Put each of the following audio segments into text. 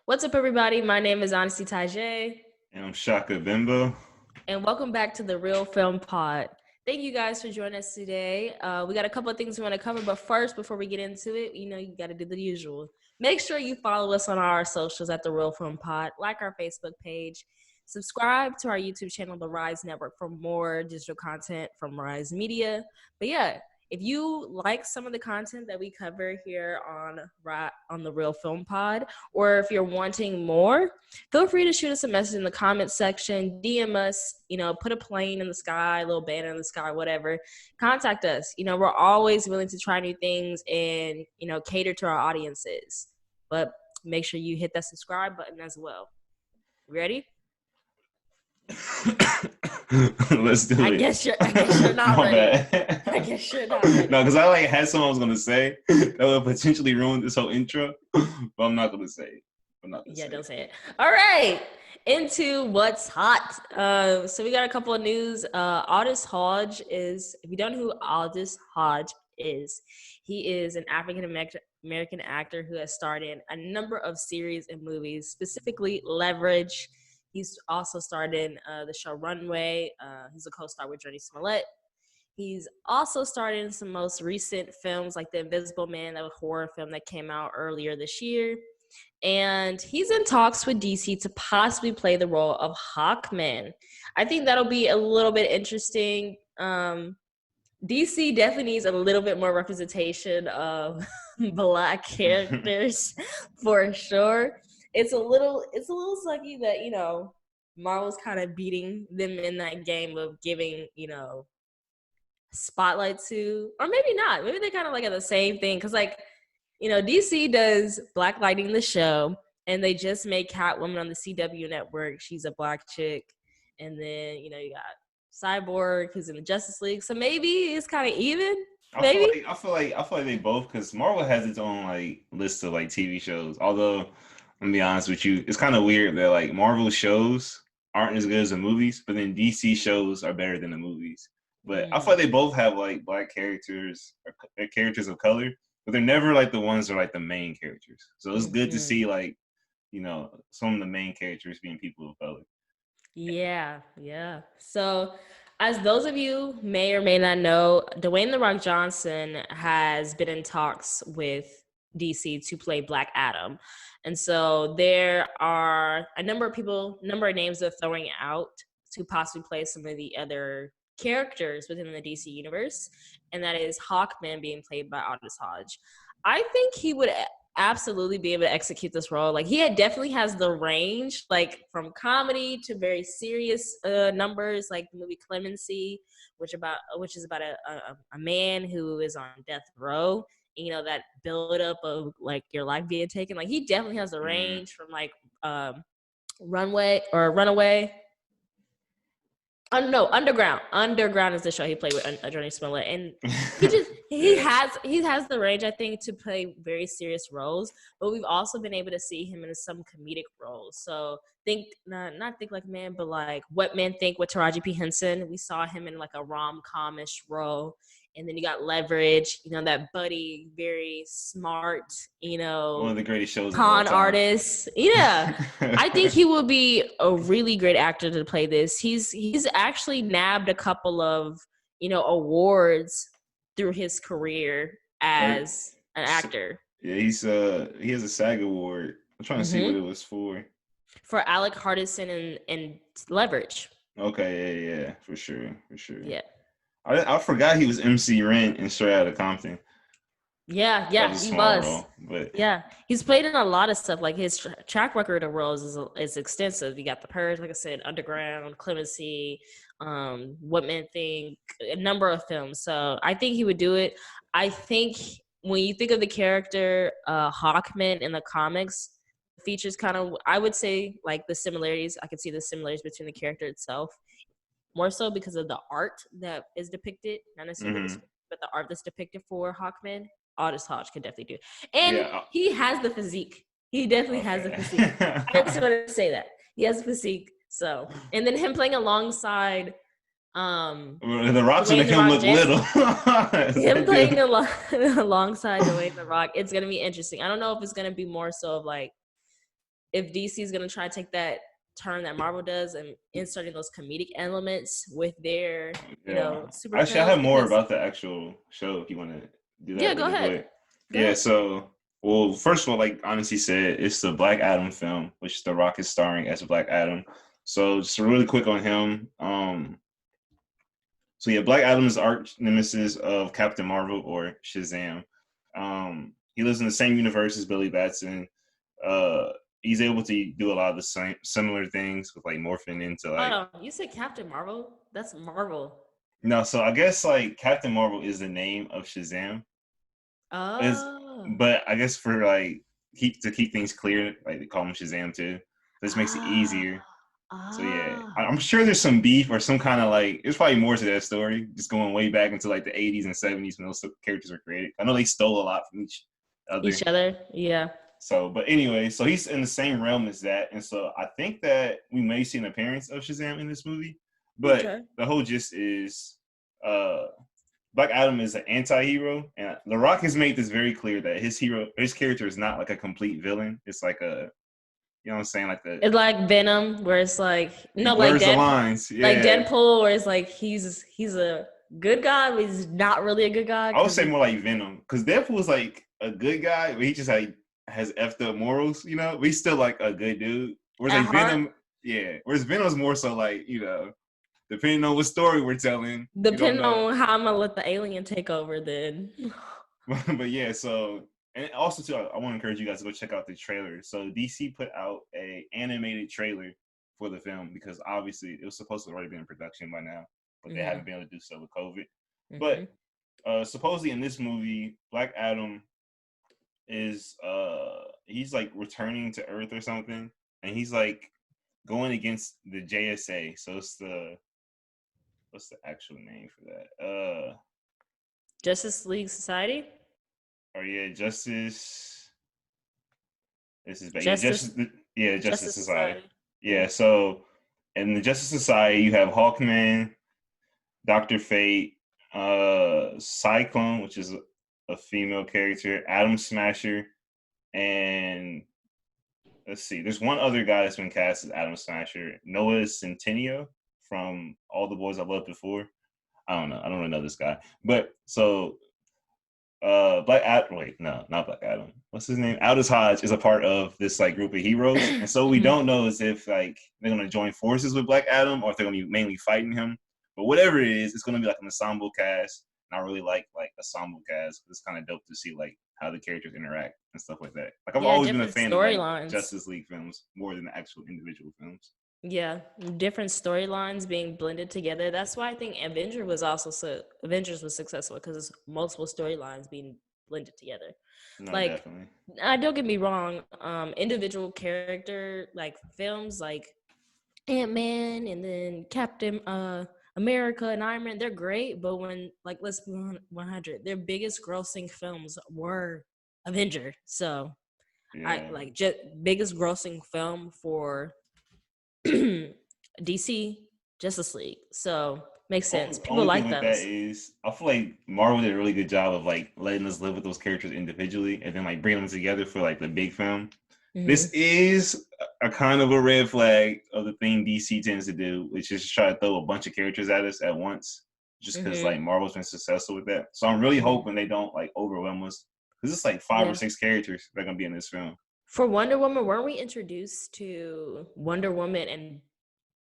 What's up, everybody? My name is Honesty Tajay, And I'm Shaka Bimbo. and welcome back to the Real Film Pod. Thank you guys for joining us today. We got a couple of things we want to cover, but first, before we get into it, you got to do the usual. Make sure you follow us on our socials at the Real Film Pod, like our Facebook page, subscribe to our YouTube channel, The Rise Network, for more digital content from Rise Media. But yeah, if you like some of the content that we cover here on the Real Film Pod, or if you're wanting more, feel free to shoot us a message in the comments section, DM us, put a plane in the sky, a little banner in the sky, whatever. Contact us. We're always willing to try new things and, cater to our audiences. But make sure you hit that subscribe button as well. Ready? Let's do it. I guess you're not ready. Bad. I guess you're not ready. No, because I had something I was gonna say that would potentially ruin this whole intro, but I'm not gonna say it. Don't say it. All right, into what's hot. So we got a couple of news. Aldous Hodge is, if you don't know who Aldous Hodge is, he is an African American actor who has starred in a number of series and movies, specifically Leverage. He's also starred in the show Runway. He's a co-star with Journey Smollett. He's also starred in some most recent films like The Invisible Man, that was a horror film that came out earlier this year. And he's in talks with DC to possibly play the role of Hawkman. I think that'll be a little bit interesting. DC definitely needs a little bit more representation of Black characters for sure. It's a little sucky that, Marvel's kind of beating them in that game of giving, spotlight to, or maybe not. Maybe they kind of like at the same thing. Cause DC does Black Lightning the show, and they just made Catwoman on the CW network. She's a Black chick. And then, you got Cyborg, who's in the Justice League. So maybe it's kind of even. Maybe. I feel like they both, because Marvel has its own like list of like TV shows. Although, I'm gonna be honest with you, it's kind of weird that like Marvel shows aren't as good as the movies, but then DC shows are better than the movies. But I feel like they both have like Black characters or characters of color, but they're never like the ones that are like the main characters. So it's good to see like, some of the main characters being people of color. Yeah. So, as those of you may or may not know, Dwayne "The Rock" Johnson has been in talks with DC to play Black Adam. And so there are a number of names they're throwing out to possibly play some of the other characters within the DC universe. And that is Hawkman being played by Aldous Hodge. I think he would absolutely be able to execute this role. Like, he definitely has the range, like from comedy to very serious numbers, like the movie Clemency, which is about a man who is on death row. That buildup of like your life being taken. Like, he definitely has the range from like Runway or Runaway. No, Underground. Underground is the show he played with Journey Smollett, and he has the range, I think, to play very serious roles. But we've also been able to see him in some comedic roles. So not Think Like Man, but like What Men Think with Taraji P. Henson. We saw him in like a rom-com-ish role. And then you got Leverage, that buddy, very smart, one of the greatest shows. Con artist. Yeah. I think he will be a really great actor to play this. He's actually nabbed a couple of, awards through his career as an actor. Yeah, he has a SAG award. I'm trying to see what it was for. For Alec Hardison and Leverage. Okay, yeah, for sure. Yeah. I forgot he was MC Rent in Straight Outta Compton. Yeah, he was. Role, but yeah, he's played in a lot of stuff. Like, his track record of roles is extensive. You got The Purge, like I said, Underground, Clemency, What Men Think, a number of films. So I think he would do it. I think when you think of the character Hawkman in the comics, features kind of, I would say, like the similarities. I could see the similarities between the character itself. More so because of the art that is depicted, not necessarily, but the art that's depicted for Hawkman. Aldous Hodge can definitely do it. And he has the physique. He definitely has the physique. I just want to say that. He has the physique. So, and then him playing alongside The Rock's gonna make him look little. Him playing alongside Dwayne The Rock, it's gonna be interesting. I don't know if it's gonna be more so of like, if DC is gonna try to take that turn that Marvel does and inserting those comedic elements with their, Yeah. super Actually, I films have more because about the actual show if you want to do yeah, that go really ahead. quick. Go Yeah, ahead. so, well, first of all, like Honestly said, it's the Black Adam film, which The Rock is starring as Black Adam. So, just really quick on him. So yeah, Black Adam is arch nemesis of Captain Marvel or Shazam. He lives in the same universe as Billy Batson. Uh, he's able to do a lot of the same similar things with like morphing into Hold like on. You said Captain Marvel? That's Marvel. no. So I guess like Captain Marvel is the name of Shazam. Is Oh. but I guess for like keep things clear, like they call him Shazam too. This makes it Ah. easier. So yeah, Ah. I'm sure there's some beef or some kind of like. There's probably more to that story, just going way back into like the 80s and 70s when those characters were created. I know they stole a lot from each other. Each other? Yeah. So, but anyway, so he's in the same realm as that, and so I think that we may see an appearance of Shazam in this movie. But Okay. the whole gist is, uh, Black Adam is an anti-hero, and The Rock has made this very clear that his character is not like a complete villain. It's like a, you know what I'm saying, like the It's like Venom, where it's like he no, like blurs the Deadpool, lines. Yeah, Where it's like he's a good guy, but he's not really a good guy I would because say he more like Venom, because Deadpool is like a good guy, but he just like has effed up morals, but he's still like a good dude. Whereas at like heart, Venom, yeah. Whereas Venom's more so like, depending on what story we're telling, you don't depending know. on how I'm gonna let the alien take over, then But yeah, so and also too, I want to encourage you guys to go check out the trailer. So DC put out a animated trailer for the film because obviously it was supposed to already be in production by now, but they mm-hmm. haven't been able to do so with COVID. But Mm-hmm. supposedly in this movie, Black Adam is he's like returning to Earth or something, and he's like going against the JSA. So it's the what's the actual name for that? Justice League Society, Oh yeah, Justice. This is bad. Yeah, Justice Justice Justice Society. Society. Yeah, so in the Justice Society, you have Hawkman, Doctor Fate, Cyclone, which is a female character, Atom Smasher, and let's see. There's one other guy that's been cast as Atom Smasher, Noah Centineo from All the Boys I Loved Before. I don't know. I don't really know this guy, but so Black Adam. Wait, no, not Black Adam. What's his name? Aldous Hodge is a part of this like group of heroes, and so we don't know is if like they're gonna join forces with Black Adam or if they're gonna be mainly fighting him. But whatever it is, it's gonna be like an ensemble cast. And I really like ensemble cast. It's kind of dope to see like how the characters interact and stuff like that. Like I've Yeah, always been a different fan of like storylines. Justice League films more than the actual individual films. Yeah, different storylines being blended together. That's why I think Avengers was successful because multiple storylines being blended together. No, Like, definitely. don't get me wrong, individual character like films like Ant-Man and then Captain America and Iron Man, they're great, but when like let's be 100, their biggest grossing films were Avenger. So I Yeah. like just biggest grossing film for DC Justice League. So makes sense. People Only thing like with that those. is I feel like Marvel did a really good job of like letting us live with those characters individually and then like bringing them together for like the big film. This Mm-hmm. is a kind of a red flag of the thing DC tends to do, which is try to throw a bunch of characters at us at once, just because Mm-hmm. like Marvel's been successful with that. So I'm really Mm-hmm. hoping they don't like overwhelm us because it's like five or Yeah. six characters that are gonna be in this film. For Wonder Woman, weren't we introduced to Wonder Woman and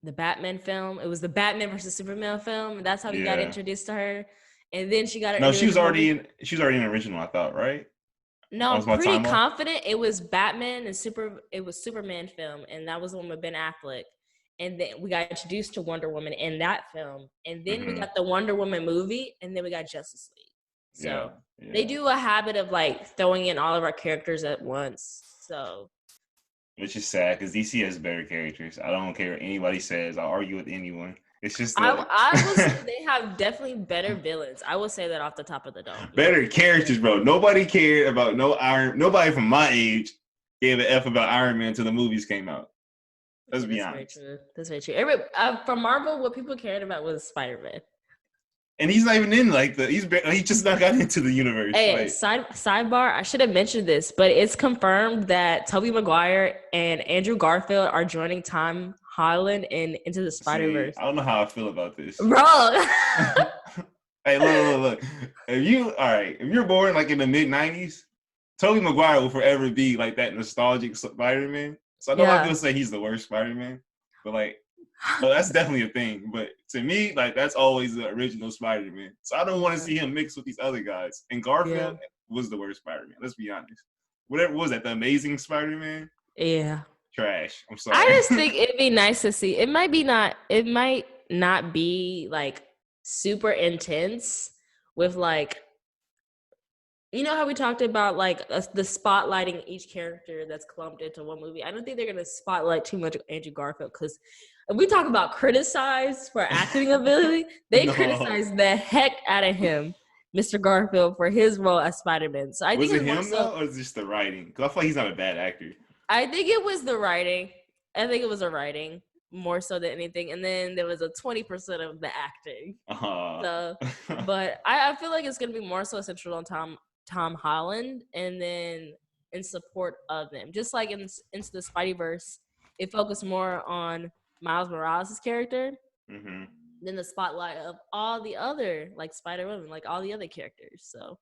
the Batman film? It was the Batman versus Superman film. And that's how we got Yeah. introduced to her. And then she got her No, she was individual already movie. in. She was already in the original, I thought, right? No, That I'm was my pretty time off. confident it was Batman and it was Superman film, and that was the one with Ben Affleck. And then we got introduced to Wonder Woman in that film. And then we Mm-hmm. got the Wonder Woman movie, and then we got Justice League. Yeah, So they yeah. do a habit of like throwing in all of our characters at once. So Which is sad because DC has better characters. I don't care what anybody says. I'll argue with anyone. It's just like I will say they have definitely better villains. I will say that off the top of the dome. better characters, bro. Nobody cared about no Iron. Nobody from my age gave an F about Iron Man until the movies came out. Let's Yeah, be that's very honest. true. That's very true. From Marvel, what people cared about was Spider-Man. and he's not even in like he just not got into the universe. Hey, Like, sidebar, I should have mentioned this, but it's confirmed that Tobey Maguire and Andrew Garfield are joining Tom Holland in Into the see, Spider-Verse. I don't know how I feel about this. Bro. Hey, look. If you're born like in the mid-90s, Tobey Maguire will forever be like that nostalgic Spider-Man. So I know a lot of Yeah. people say he's the worst Spider-Man, but like, well, that's definitely a thing. But to me, like that's always the original Spider-Man. So I don't want to see him mixed with these other guys. And Garfield was the worst Spider-Man. Let's be honest. Whatever was that, the Amazing Spider-Man? Yeah. Trash. I'm sorry. I just think it'd be nice to see. It might not be like super intense with like, you know how we talked about like the spotlighting each character that's clumped into one movie. I don't think they're gonna spotlight too much of Andrew Garfield, because if we talk about criticized for acting ability, they criticize the heck out of him, Mr. Garfield, for his role as Spider-Man. So I Was think it it's more him so. though, or is it just the writing? Because I feel like he's not a bad actor. I think it was the writing. I think it was the writing more so than anything, and then there was a 20% of the acting. So, but I feel like it's gonna be more so central on Tom Holland, and then in support of them. Just like into the Spideyverse, it focused more on Miles Morales' character than the spotlight of all the other like Spider-Woman, like all the other characters. So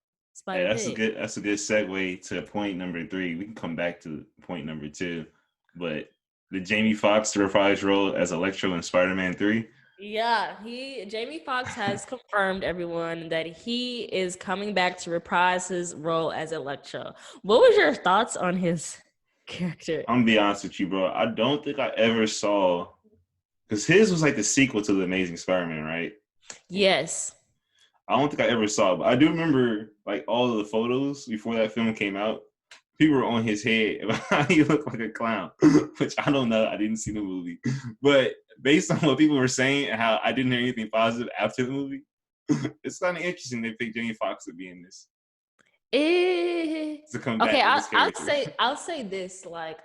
Hey, Spider-Pig. that's a good segue to point number 3. We can come back to point number 2, but the Jamie Foxx to reprise role as Electro in Spider-Man 3. Yeah, Jamie Foxx has confirmed, everyone, that he is coming back to reprise his role as Electro. What was your thoughts on his character? I'm gonna be honest with you, bro. I don't think I ever saw, because his was like the sequel to the Amazing Spider-Man, right? Yes. I don't think I ever saw it, but I do remember like all of the photos before that film came out. People were on his head about how he looked like a clown, which I don't know. I didn't see the movie, but based on what people were saying and how I didn't hear anything positive after the movie, it's kind of interesting they picked Jamie Foxx to be in this. To come back Okay, with this character. I'll say this, like,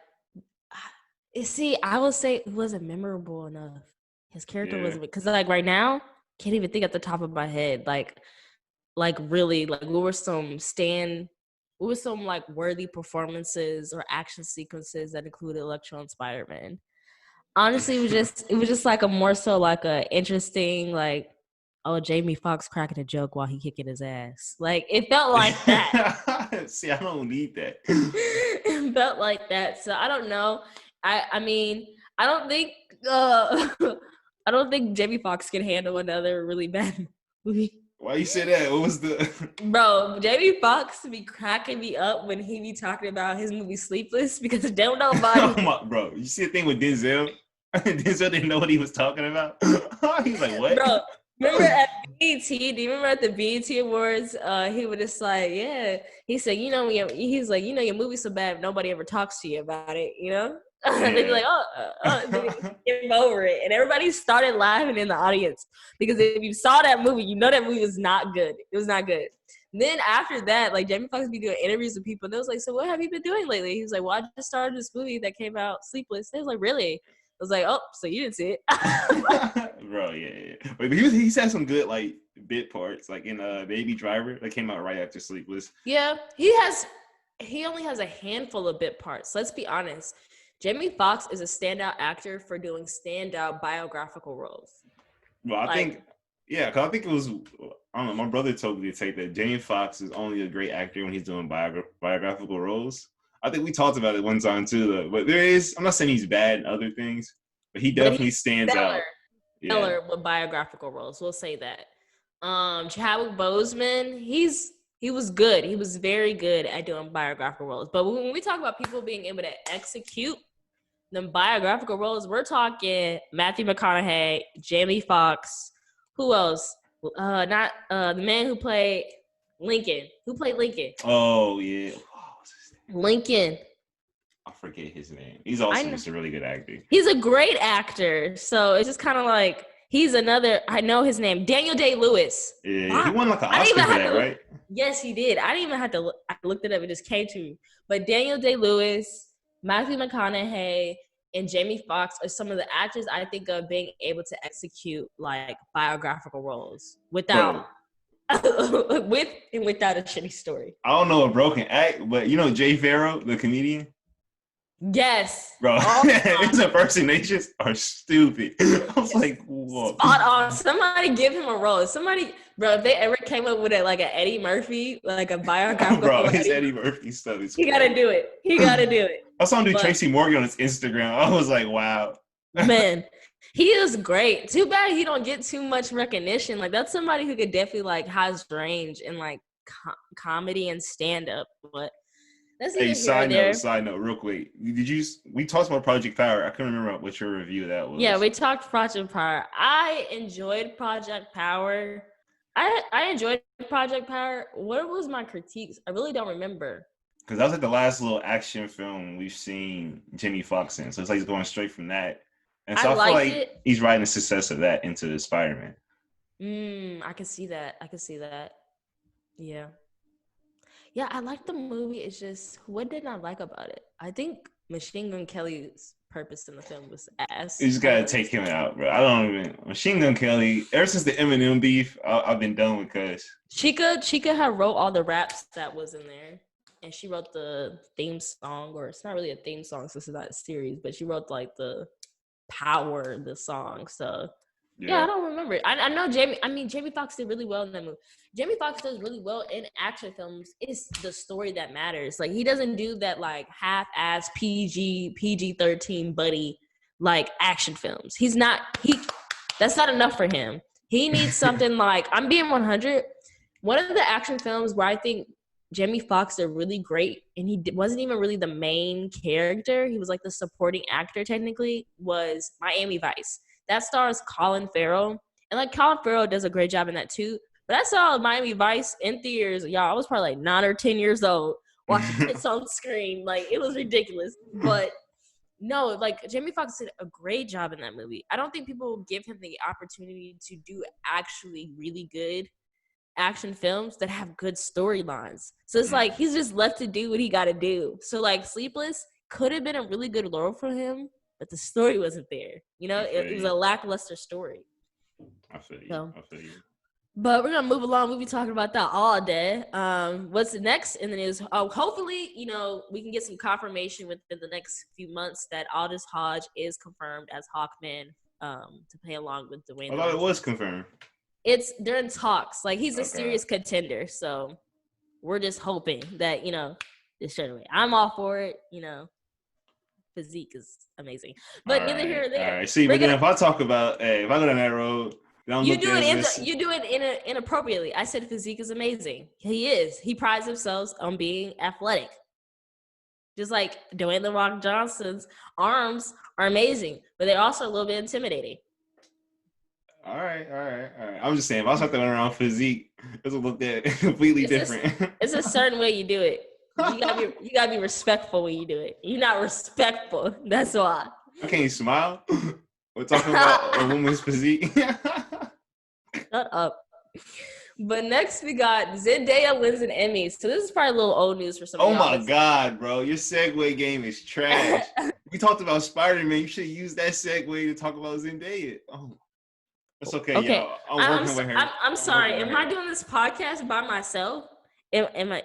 see, I will say it wasn't memorable enough. His character wasn't, because like right now, can't even think at the top of my head, like really, like what were some like worthy performances or action sequences that included Electro and Spider-Man. Honestly, it was just like a more so like a interesting, like, oh, Jamie Foxx cracking a joke while he kicking his ass. Like it felt like that. See, I don't need that. It felt like that. So I don't know. I mean, I don't think I don't think Jamie Foxx can handle another really bad movie. Why you say that? What was the Bro, Jamie Foxx be cracking me up when he be talking about his movie Sleepless, because don't nobody. Bro, you see the thing with Denzel? Denzel didn't know what he was talking about. He was like, what? Bro, remember at BET? Do you remember at the BET Awards? He was just like, yeah. He said, he's like, your movie's so bad, nobody ever talks to you about it, you know? And they'd be like, get over it. And everybody started laughing in the audience, because if you saw that movie, you know that movie was not good. It was not good. And then after that, like Jamie Foxx be doing interviews with people, and they was like, so what have you been doing lately? He was like, well, I just started this movie that came out, Sleepless. They was like, really? I was like, oh, so you didn't see it. Bro, yeah. But he's had some good like bit parts, like in Baby Driver that came out right after Sleepless. Yeah, he only has a handful of bit parts. Let's be honest. Jamie Foxx is a standout actor for doing standout biographical roles. Well, I think it was, I don't know, my brother told me to take that Jamie Foxx is only a great actor when he's doing biographical roles. I think we talked about it one time too, though. But I'm not saying he's bad in other things, but he definitely stands out. Stellar with biographical roles, we'll say that. Chadwick Boseman, he was good. He was very good at doing biographical roles. But when we talk about people being able to execute them biographical roles, we're talking Matthew McConaughey, Jamie Foxx. Who else? Not the man who played Lincoln. Who played Lincoln? Oh yeah, Lincoln. I forget his name. He's also just a really good actor. He's a great actor. So it's just kind of like he's another. I know his name, Daniel Day-Lewis. Yeah, he won like an Oscar for that, right? Yes, he did. I didn't even have to look. I looked it up. It just came to me. But Daniel Day-Lewis, Matthew McConaughey, and Jamie Foxx are some of the actors I think of being able to execute like biographical roles without with and without a shitty story. I don't know a broken act, but you know Jay Farrow, the comedian? Yes. Bro, Oh, his impersonations are stupid. I was like, whoa. Spot on. Somebody give him a role. Somebody, bro, if they ever came up with it like an Eddie Murphy, like a biographical bro, his Eddie Murphy stuff is he gotta do it. He gotta do it. I saw him do Tracy Morgan on his Instagram. I was like, wow. Man, he is great. Too bad he don't get too much recognition. Like that's somebody who could definitely like has range in like comedy and stand up. But that's hey, side note, real quick. We talked about Project Power. I couldn't remember what your review of that was. Yeah, we talked Project Power. I enjoyed Project Power. I enjoyed Project Power. What was my critiques? I really don't remember. Because that was like the last little action film we've seen Jamie Foxx in. So it's like he's going straight from that. And so I feel like he's riding the success of that into Spider-Man. I can see that. Yeah. Yeah, I like the movie. It's just, what did I like about it? I think Machine Gun Kelly's purpose in the film was ass. You just gotta take him out, bro. I don't even Machine Gun Kelly. Ever since the Eminem beef, I've been done with Cuz. Chica had wrote all the raps that was in there, and she wrote the theme song, or it's not really a theme song, so it's not a series, but she wrote like the power the song. So yeah, I don't remember. I know Jamie Foxx did really well in that movie. Jamie Foxx does really well in action films. It's the story that matters. Like he doesn't do that like half-ass PG-13 buddy like action films. That's not enough for him. He needs something like, I'm being 100. One of the action films where I think Jamie Foxx did really great, and he wasn't even really the main character. He was like the supporting actor technically, was Miami Vice. That stars Colin Farrell. And like Colin Farrell does a great job in that too. But I saw Miami Vice in theaters. Y'all, I was probably like 9 or 10 years old watching this on screen. Like it was ridiculous. But no, like Jamie Foxx did a great job in that movie. I don't think people give him the opportunity to do actually really good action films that have good storylines. So it's like he's just left to do what he got to do. So like Sleepless could have been a really good role for him, but the story wasn't there. You know, it was a lackluster story. I feel you. But we're gonna move along. We'll be talking about that all day. What's next in the news? Hopefully, you know, we can get some confirmation within the next few months that Aldous Hodge is confirmed as Hawkman to play along with Dwayne. I thought it was confirmed. They're in talks. Like he's a serious contender, so we're just hoping that, you know, this straight away. I'm all for it. You know, physique is amazing, but neither here nor there. All right, see, but then if I talk about, if I go down that road, you do it inappropriately. I said physique is amazing. He is. He prides himself on being athletic. Just like Dwayne "The Rock" Johnson's arms are amazing, but they're also a little bit intimidating. All right. I'm just saying, if I start throwing around physique, this will look completely different. It's a certain way you do it. You gotta be respectful when you do it. You're not respectful. That's why. I can't smile. We're talking about a woman's physique. Shut up. But next we got Zendaya wins an Emmy. So this is probably a little old news for some. Oh my God, bro. Your segue game is trash. We talked about Spider-Man. You should use that segue to talk about Zendaya. Oh. It's okay, y'all. I'm working with her. I'm sorry. Am I doing this podcast by myself? Am I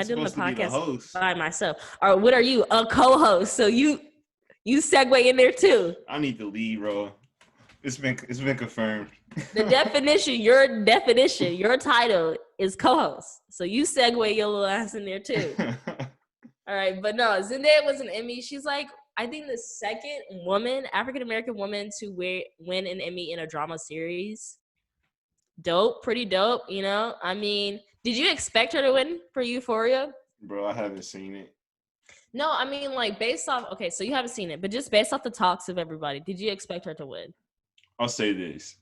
doing the podcast by myself? Or what are you? A co-host. So you segue in there too. I need to leave, bro. It's been confirmed. The your title is co-host. So you segue your little ass in there too. All right, but no, Zendaya was an Emmy. She's like, I think the second African-American woman to win an Emmy in a drama series. Dope, pretty dope, you know? I mean, did you expect her to win for Euphoria? Bro, I haven't seen it. No, I mean, like, based off, okay, so you haven't seen it, but just based off the talks of everybody, did you expect her to win? I'll say this.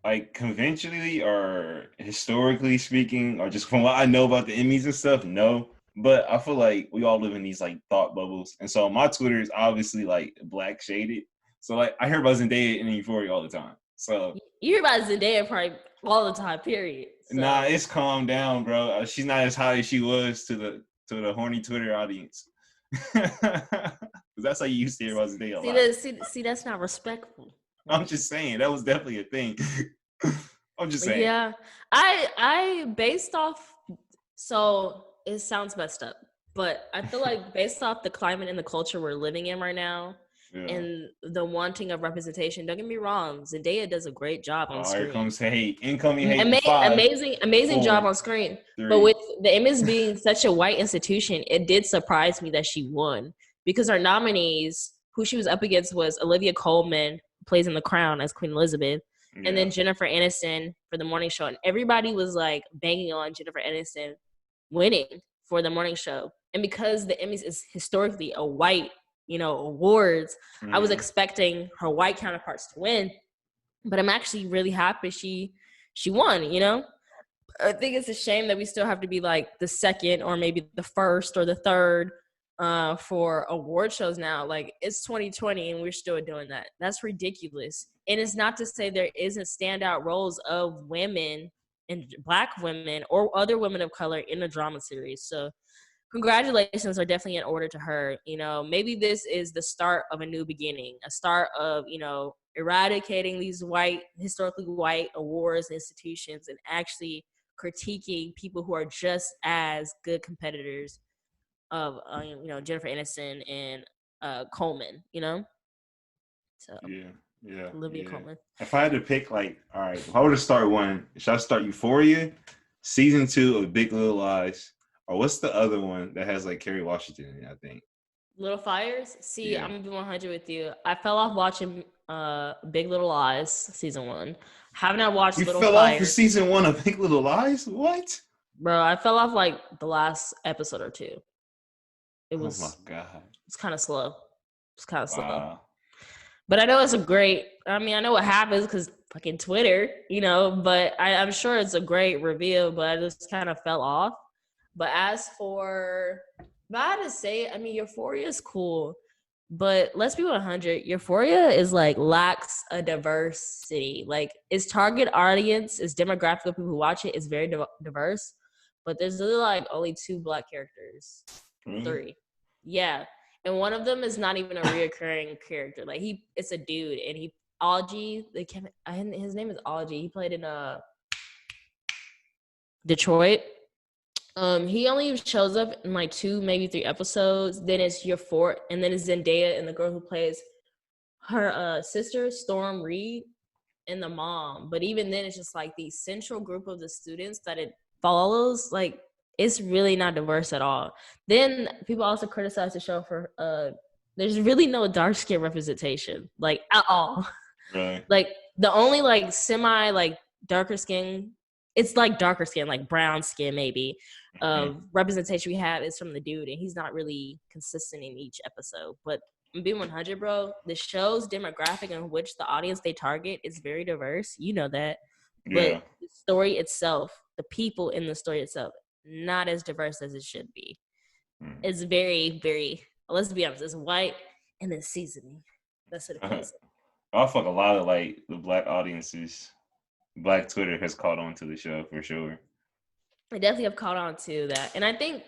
Like, conventionally or historically speaking, or just from what I know about the Emmys and stuff, no. But I feel like we all live in these like thought bubbles. And so my Twitter is obviously like black shaded. So like I hear about Zendaya and Euphoria all the time. So you hear about Zendaya probably all the time, period. So. Nah, it's calmed down, bro. She's not as high as she was to the horny Twitter audience. that's how you used to hear about Zendaya a See lot. that? See, that's not respectful. I'm just saying that was definitely a thing. I'm just saying. Yeah, I based off. So it sounds messed up, but I feel like based off the climate and the culture we're living in right now, Yeah. and the wanting of representation. Don't get me wrong, Zendaya does a great job on Oh, here screen. comes hate. Incoming hate in 5, Amazing job 4, on screen. But 3. with the Emmys being such a white institution, it did surprise me that she won because our nominees, who she was up against, was Olivia Colman, who plays in The Crown as Queen Elizabeth, and Yeah. then Jennifer Aniston for The Morning Show. And everybody was like banging on Jennifer Aniston winning for The Morning Show. And because the Emmys is historically a white, awards, I was expecting her white counterparts to win. But I'm actually really happy she won, I think it's a shame that we still have to be like the second or maybe the first or the third for award shows now. Like it's 2020 and we're still doing that. That's ridiculous. And it's not to say there isn't standout roles of women and Black women or other women of color in the drama series. So congratulations are definitely in order to her. Maybe this is the start of a new beginning, a start of, eradicating these historically white awards institutions and actually critiquing people who are just as good competitors of, Jennifer Aniston and Coleman, So Yeah. Olivia Coleman. If I had to pick, like, all right, if I were to start one, should I start Euphoria, season 2 of Big Little Lies, or what's the other one that has like Kerry Washington in it, I think? Little Fires. See, Yeah. I'm gonna be 100 with you. I fell off watching Big Little Lies season 1. Have not watched You Little fell off for Fires. season 1 of Big Little Lies? What? Bro, I fell off like the last episode or two. Oh my God. It's kind of slow. It's kind of slow. Wow. But I know it's I know what happens because fucking Twitter, but I'm sure it's a great reveal, but I just kind of fell off. But as for, if I had to say, Euphoria is cool, but let's be 100, Euphoria is like lacks a diversity. Like its target audience, its demographic of people who watch it is very diverse, but there's really like only 2 Black characters, 3. Yeah. And one of them is not even a reoccurring character. Like it's a dude, and Algie. His name is Algie. He played in Detroit. He only shows up in like 2, maybe 3 episodes. Then it's Euphoria, and then it's Zendaya and the girl who plays her sister, Storm Reed, and the mom. But even then, it's just like the central group of the students that it follows. Like it's really not diverse at all. Then people also criticize the show for there's really no dark skin representation, like at all. Right. Like the only like semi like darker skin, it's like darker skin, like brown skin maybe, representation we have is from the dude, and he's not really consistent in each episode. But being 100, bro, the show's demographic in which the audience they target is very diverse. You know that. Yeah. But the story itself, the people in the story itself, not as diverse as it should be. It's very, very, let's be honest, it's white and then seasoning. That's what it is. I feel like a lot of like the Black audiences, Black Twitter has caught on to the show for sure. I definitely have caught on to that. And I think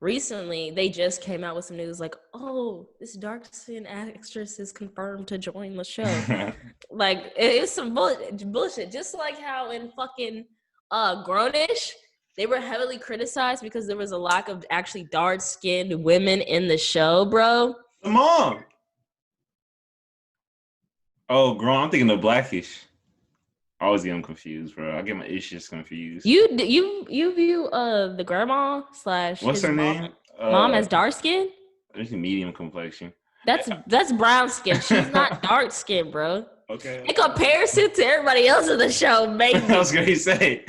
recently they just came out with some news like, oh, this dark skin actress is confirmed to join the show. Like it's some bullshit. Just like how in fucking Grownish, they were heavily criticized because there was a lack of actually dark-skinned women in the show, bro. The mom. Oh, Grown. I'm thinking of Blackish. I always get them confused, bro. I get my issues confused. You view the grandma / what's her name? Mom as dark skin? There's a medium complexion. That's brown skin. She's not dark skin, bro. Okay. In comparison to everybody else in the show, maybe. I was gonna say.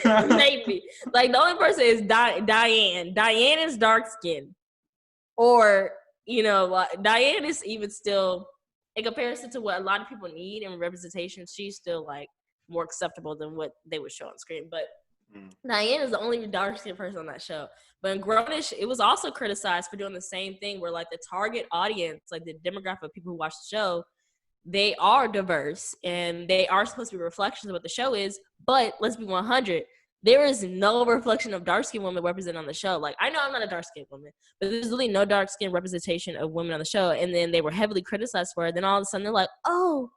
Maybe. Like the only person is Diane. Diane is dark skin. Or, like, Diane is even still, in comparison to what a lot of people need in representation, she's still like more acceptable than what they would show on screen. But Diane is the only dark skinned person on that show. But in Grownish, it was also criticized for doing the same thing where like the target audience, like the demographic of people who watch the show, they are diverse and they are supposed to be reflections of what the show is. But let's be 100. there is no reflection of dark-skinned women represented on the show. Like, I know I'm not a dark-skinned woman, but there's really no dark-skinned representation of women on the show. And then they were heavily criticized for it. Then all of a sudden they're like, oh,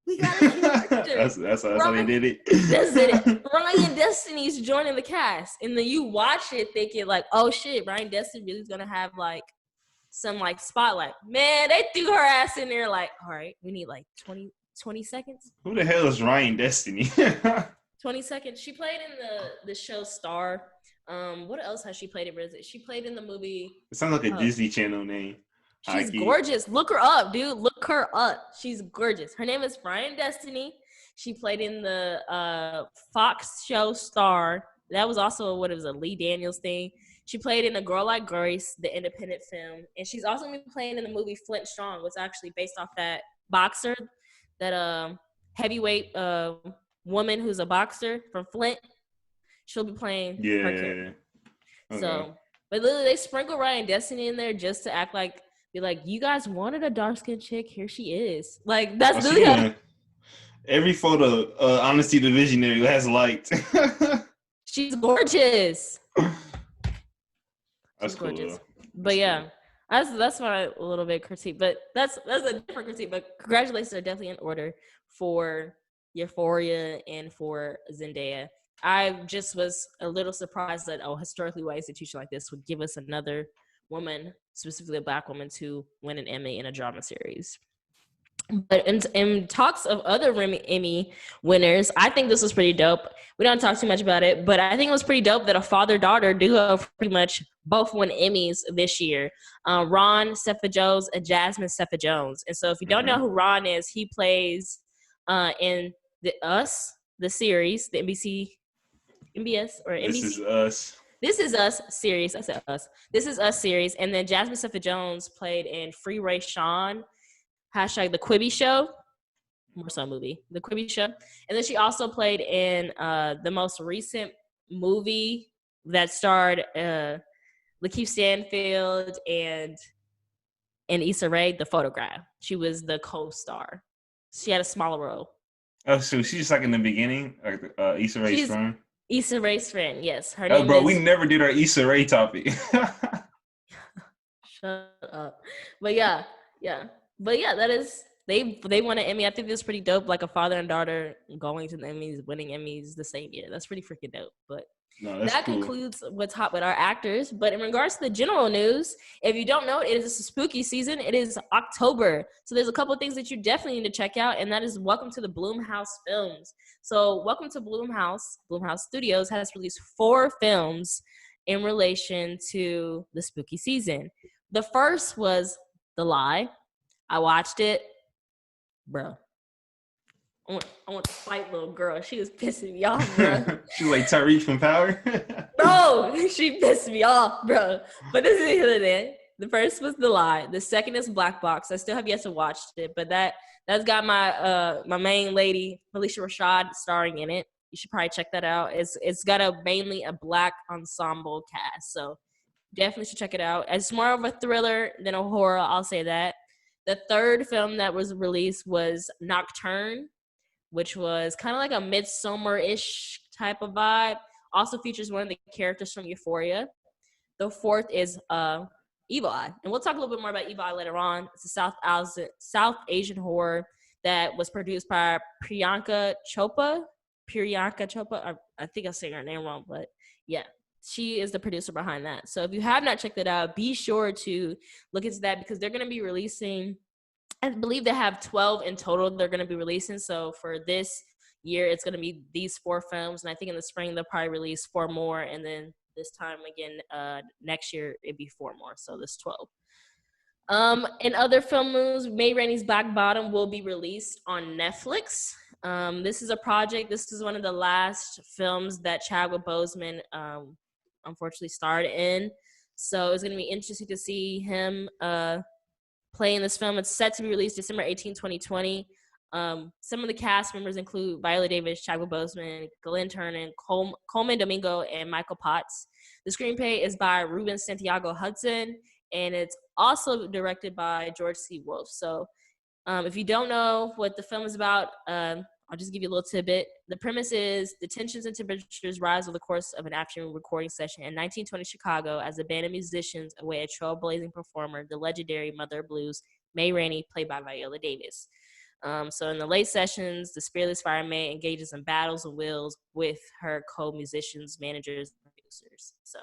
we got a character. that's how they did it. That's it. Ryan Destiny's joining the cast. And then you watch it thinking like, oh shit, Ryan Destiny really is going to have like some like spotlight. Man, they threw her ass in there like, all right, we need like 20 seconds. Who the hell is Ryan Destiny? 20 seconds. She played in the show Star. What else has she played in? She played in the movie. It sounds like a Disney Channel name. She's gorgeous. Look her up, dude. Look her up. She's gorgeous. Her name is Ryan Destiny. She played in the Fox show Star. That was also a Lee Daniels thing. She played in A Girl Like Grace, the independent film. And she's also going to be playing in the movie Flint Strong, which is actually based off that boxer, that heavyweight woman who's a boxer from Flint. She'll be playing her character. Okay. So, but literally they sprinkle Ryan Destiny in there just to act like, be like, you guys wanted a dark-skinned chick, here she is. Like, that's really how... Every photo, Honesty the Visionary has light. She's gorgeous. That's cool. Gorgeous. But yeah, that's my little bit critique. But that's a different critique. But congratulations are definitely in order for Euphoria and for Zendaya. I just was a little surprised that a historically white institution like this would give us another woman, specifically a Black woman, to win an Emmy in a drama series. But in talks of other Emmy winners, I think this was pretty dope. We don't talk too much about it, but I think it was pretty dope that a father-daughter duo pretty much both won Emmys this year. Ron Cephas-Jones and Jasmine Cephas-Jones. And so if you don't know who Ron is, he plays in the series, the MBS or NBC. This Is Us. This Is Us series. I said Us. This Is Us series. And then Jasmine Cephas-Jones played in Free Ray Sean, #The Quibi Show, more so movie, The Quibi Show. And then she also played in the most recent movie that starred Lakeith Stanfield and Issa Rae, The Photograph. She was the co-star. She had a smaller role. Oh, so she's just like in the beginning, like Issa Rae's friend? Issa Rae's friend, yes. Her name bro, we never did our Issa Rae topic. Shut up. But yeah. But yeah, that is they won an Emmy. I think this is pretty dope. Like a father and daughter going to the Emmys, winning Emmys the same year. That's pretty freaking dope. But that cool. Concludes what's hot with our actors. But in regards to the general news, if you don't know, it is a spooky season. It is October. So there's a couple of things that you definitely need to check out, and that is welcome to the Blumhouse Films. So welcome to Blumhouse. Blumhouse Studios has released 4 films in relation to the spooky season. The first was The Lie. I watched it. Bro. I want to fight little girl. She was pissing me off, bro. She was like Tariq from Power? Bro, she pissed me off, bro. But this is it. The first was The Lie. The second is Black Box. I still have yet to watch it, but that's got my main lady, Felicia Rashad, starring in it. You should probably check that out. It's got mainly a Black ensemble cast, so definitely should check it out. It's more of a thriller than a horror, I'll say that. The third film that was released was Nocturne, which was kind of like a Midsommar-ish type of vibe. Also features one of the characters from Euphoria. The fourth is Evil Eye. And we'll talk a little bit more about Evil Eye later on. It's a South Asian horror that was produced by Priyanka Chopra. I think I'm saying her name wrong, but yeah. She is the producer behind that. So if you have not checked it out, be sure to look into that because they're going to be releasing, I believe they have 12 in total they're going to be releasing. So for this year, it's going to be these 4 films. And I think in the spring, they'll probably release 4 more. And then this time again, next year, it'd be 4 more. So there's 12. In other film news, MaRainey's Black Bottom will be released on Netflix. This is a project. This is one of the last films that Chadwick Boseman unfortunately starred in. So it's going to be interesting to see him play in this film. It's set to be released December 18, 2020. Some of the cast members include Viola Davis, Chadwick Boseman, Glenn Turner, Coleman Domingo, and Michael Potts. The screenplay is by Ruben Santiago Hudson, and it's also directed by George C. Wolfe. So if you don't know what the film is about, I'll just give you a little tidbit. The premise is the tensions and temperatures rise over the course of an afternoon recording session in 1920 Chicago as a band of musicians await a trailblazing performer, the legendary Mother of Blues, MaRainey, played by Viola Davis. So in the late sessions, the spiritless fireman engages in battles of wills with her co-musicians, managers, and producers. So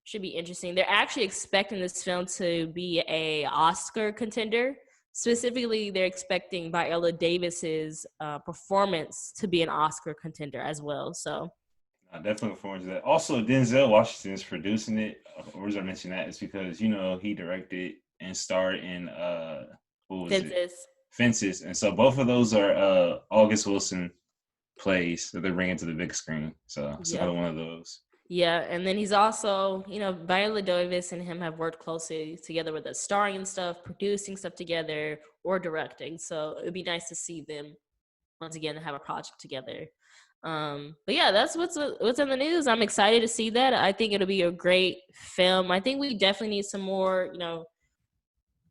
should be interesting. They're actually expecting this film to be a Oscar contender. Specifically, they're expecting Viola Davis's performance to be an Oscar contender as well. So I definitely look forward to that. Also, Denzel Washington is producing it. The reason I mention that is because he directed and starred in what was it? Fences. Fences, and so both of those are August Wilson plays that they're bringing to the big screen. So it's another one of those. Yeah, and then he's also, Viola Davis and him have worked closely together with us, starring and stuff, producing stuff together, or directing. So it'd be nice to see them once again have a project together. But yeah, that's what's in the news. I'm excited to see that. I think it'll be a great film. I think we definitely need some more,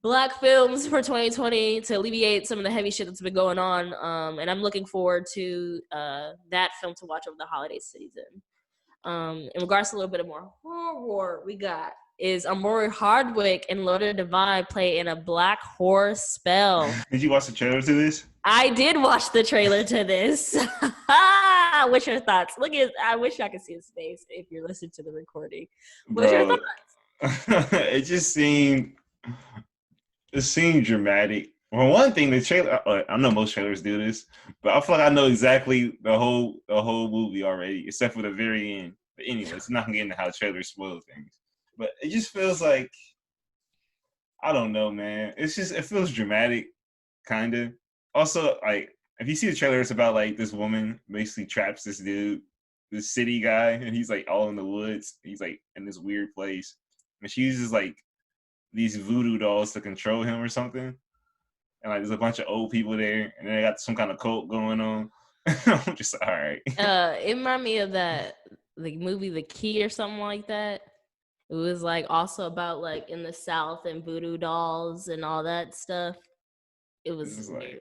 Black films for 2020 to alleviate some of the heavy shit that's been going on. And I'm looking forward to that film to watch over the holiday season. In regards to a little bit of more horror, we got is Amori Hardwick and Loretta Devine play in a black horror spell. Did you watch the trailer to this? I did watch the trailer to this. What's your thoughts? I wish I could see his face if you're listening to the recording. What's your thoughts? It seemed dramatic. Well, one thing, the trailer, I know most trailers do this, but I feel like I know exactly the whole movie already, except for the very end. But anyway, it's not getting into how trailers spoil things. But it just feels like, I don't know, man. It feels dramatic, kind of. Also, like, if you see the trailer, it's about, like, this woman basically traps this dude, this city guy, and he's, like, all in the woods. He's, like, in this weird place. And she uses, like, these voodoo dolls to control him or something. And like there's a bunch of old people there, and they got some kind of cult going on. I'm just all right. It reminded me of that movie The Key or something like that. It was like also about like in the South and voodoo dolls and all that stuff. It was like,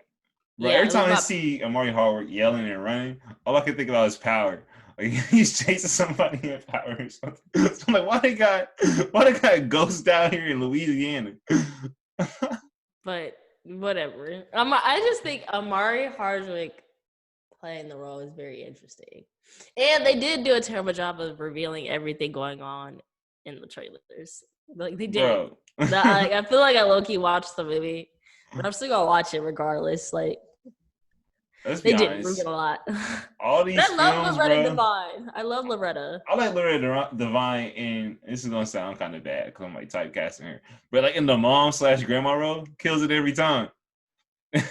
bro, every time I see Amari Hardwick yelling and running, all I can think about is power. Like he's chasing somebody in power or something. So I'm like, why they got ghosts down here in Louisiana? But whatever. I just think Amari Hardwick playing the role is very interesting. And they did do a terrible job of revealing everything going on in the trailers. Like they did. I feel like I low-key watched the movie, but I'm still gonna watch it regardless. Like they did reveal a lot. All these I love Loretta Devine. I love Loretta. I like Loretta Devine, and this is gonna sound kind of bad because I'm like typecasting her, but like in the mom/grandma role, kills it every time.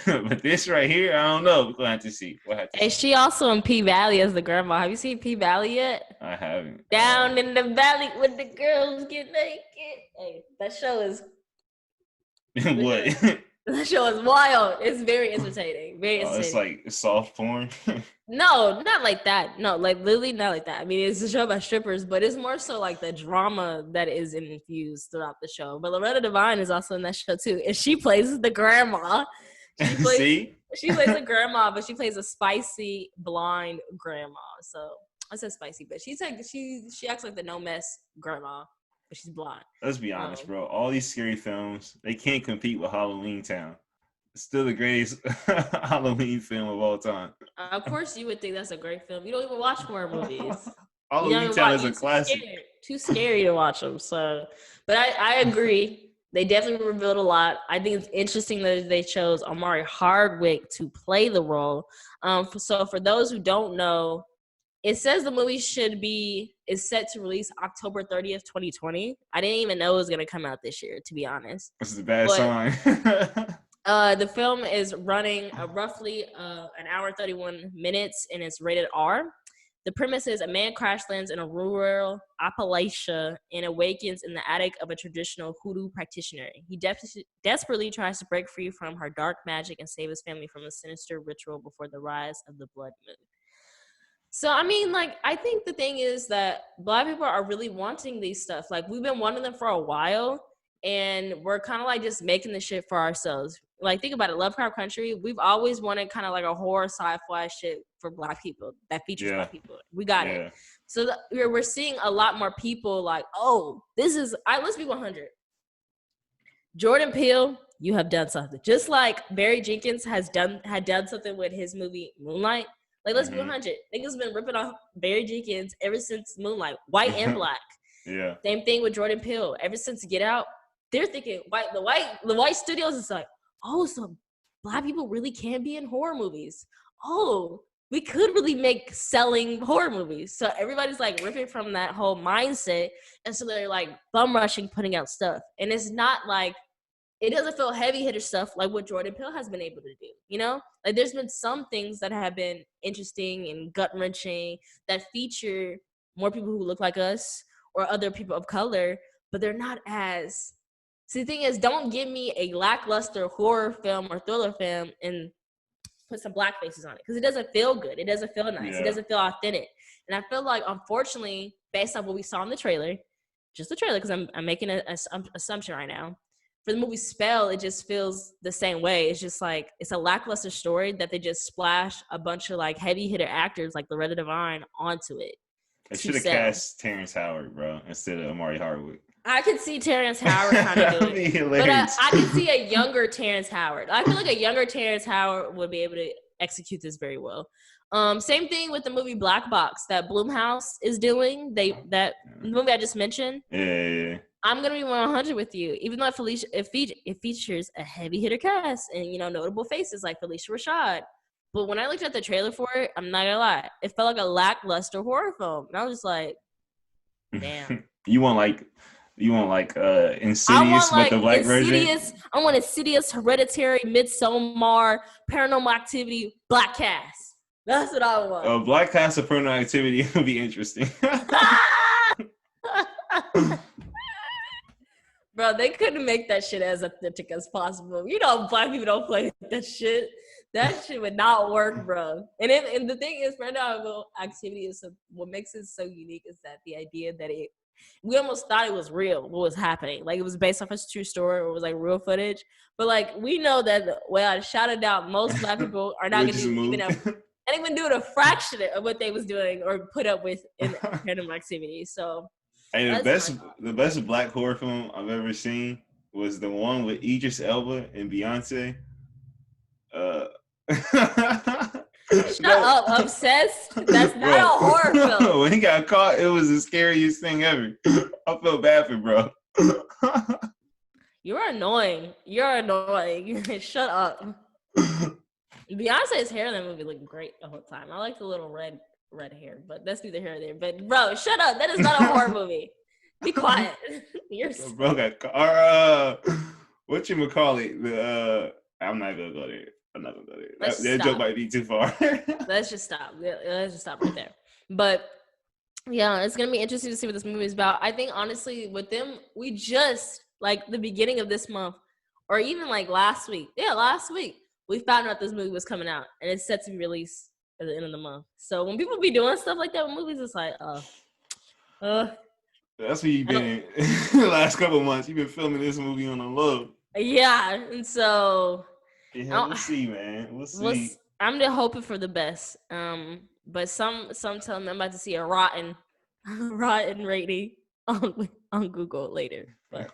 But this right here, I don't know. We're gonna have to see. And she also in P Valley as the grandma. Have you seen P Valley yet? I haven't. Down in the valley when the girls get naked. Hey, that show is what? That show is wild. It's very entertaining. Very entertaining. It's like soft porn. No, not like that. No, like literally not like that. I mean, it's a show about strippers, but it's more so like the drama that is infused throughout the show. But Loretta Devine is also in that show too, and she plays the grandma. She plays a grandma, but she plays a spicy blind grandma. So I said spicy, but she acts like the no mess grandma, but she's blind. Let's be honest, bro. All these scary films, they can't compete with Halloween Town. It's still the greatest Halloween film of all time. Of course, you would think that's a great film. You don't even watch horror movies. Halloween Town is a classic. Too scary to watch them. So, but I agree. They definitely revealed a lot. I think it's interesting that they chose Amari Hardwick to play the role. So for those who don't know, it says the movie is set to release October 30th, 2020. I didn't even know it was going to come out this year, to be honest. This is a bad sign. The film is running roughly an hour and 31 minutes, and it's rated R. The premise is a man crash lands in a rural Appalachia and awakens in the attic of a traditional hoodoo practitioner. He desperately tries to break free from her dark magic and save his family from a sinister ritual before the rise of the blood moon. So, I mean, like, I think the thing is that Black people are really wanting these stuff. Like, we've been wanting them for a while. and we're kind of like just making the shit for ourselves. Like, think about it, Lovecraft Country, we've always wanted kind of like a horror sci-fi shit for Black people that features Yeah. Black people. We got it. Yeah. So we're seeing a lot more people like, oh, this is, let's be 100. Jordan Peele, you have done something. Just like Barry Jenkins had done something with his movie Moonlight. Like, let's be 100. Niggas been ripping off Barry Jenkins ever since Moonlight, white and Black. Yeah. Same thing with Jordan Peele. Ever since Get Out, they're thinking the white studios is like, oh, so Black people really can be in horror movies. Oh, we could really make selling horror movies. So everybody's like ripping from that whole mindset, and so they're like bum rushing, putting out stuff, and it's not like, it doesn't feel heavy hitter stuff like what Jordan Peele has been able to do. You know, like there's been some things that have been interesting and gut wrenching that feature more people who look like us or other people of color, but they're not as. See, the thing is, don't give me a lackluster horror film or thriller film and put some Black faces on it, because it doesn't feel good. It doesn't feel nice. Yeah. It doesn't feel authentic. And I feel like, unfortunately, based on what we saw in the trailer, just the trailer, because I'm making an assumption right now, for the movie Spell, it just feels the same way. It's just like, it's a lackluster story that they just splash a bunch of like heavy hitter actors like Loretta Devine onto it. They should have cast Terrence Howard, bro, instead of Amari Hardwick. I could see Terrence Howard kind of doing it. But I could see a younger Terrence Howard. I feel like a younger Terrence Howard would be able to execute this very well. Same thing with the movie Black Box that Blumhouse is doing. That movie I just mentioned. Yeah. I'm gonna be 100 with you, even though it features a heavy hitter cast and, you know, notable faces like Felicia Rashad. But when I looked at the trailer for it, I'm not gonna lie, it felt like a lackluster horror film, and I was just like, damn. You want like Insidious with the Black version? I want Insidious, Hereditary, Midsommar, Paranormal Activity, Black cast. That's what I want. Black cast of Paranormal Activity would be interesting. Bro, they couldn't make that shit as authentic as possible. You know, Black people don't play that shit. That shit would not work, bro. And the thing is, Paranormal Activity is what makes it so unique is that the idea that we almost thought it was real, what was happening. Like, it was based off a true story, or it was like real footage. But like, we know that, well, I shouted out, most Black people are not even doing a fraction of what they was doing or put up with in Paranormal Activity. So, hey, the best Black horror film I've ever seen was the one with Idris Elba and Beyonce. Shut up, Obsessed. That's not a horror film. When he got caught, it was the scariest thing ever. I felt bad for bro. You're annoying. Shut up. Beyonce's hair in that movie looked great the whole time. I like the little red hair, but that's neither here nor there. But bro, shut up. That is not a horror movie. Be quiet. You're bro got caught. Whatchamacallit? I'm not gonna go there. That joke might be too far. Let's just stop right there. But yeah, it's gonna be interesting to see what this movie is about. I think honestly, with them, we just like the beginning of this month, or even like last week, we found out this movie was coming out, and it's set to be released at the end of the month. So when people be doing stuff like that with movies, it's like, that's where you've been the last couple of months. You've been filming this movie on the low. Yeah, and so. Yeah, we'll see, man. We'll see. I'm just hoping for the best. But some tell me I'm about to see a rotten rating on Google later. But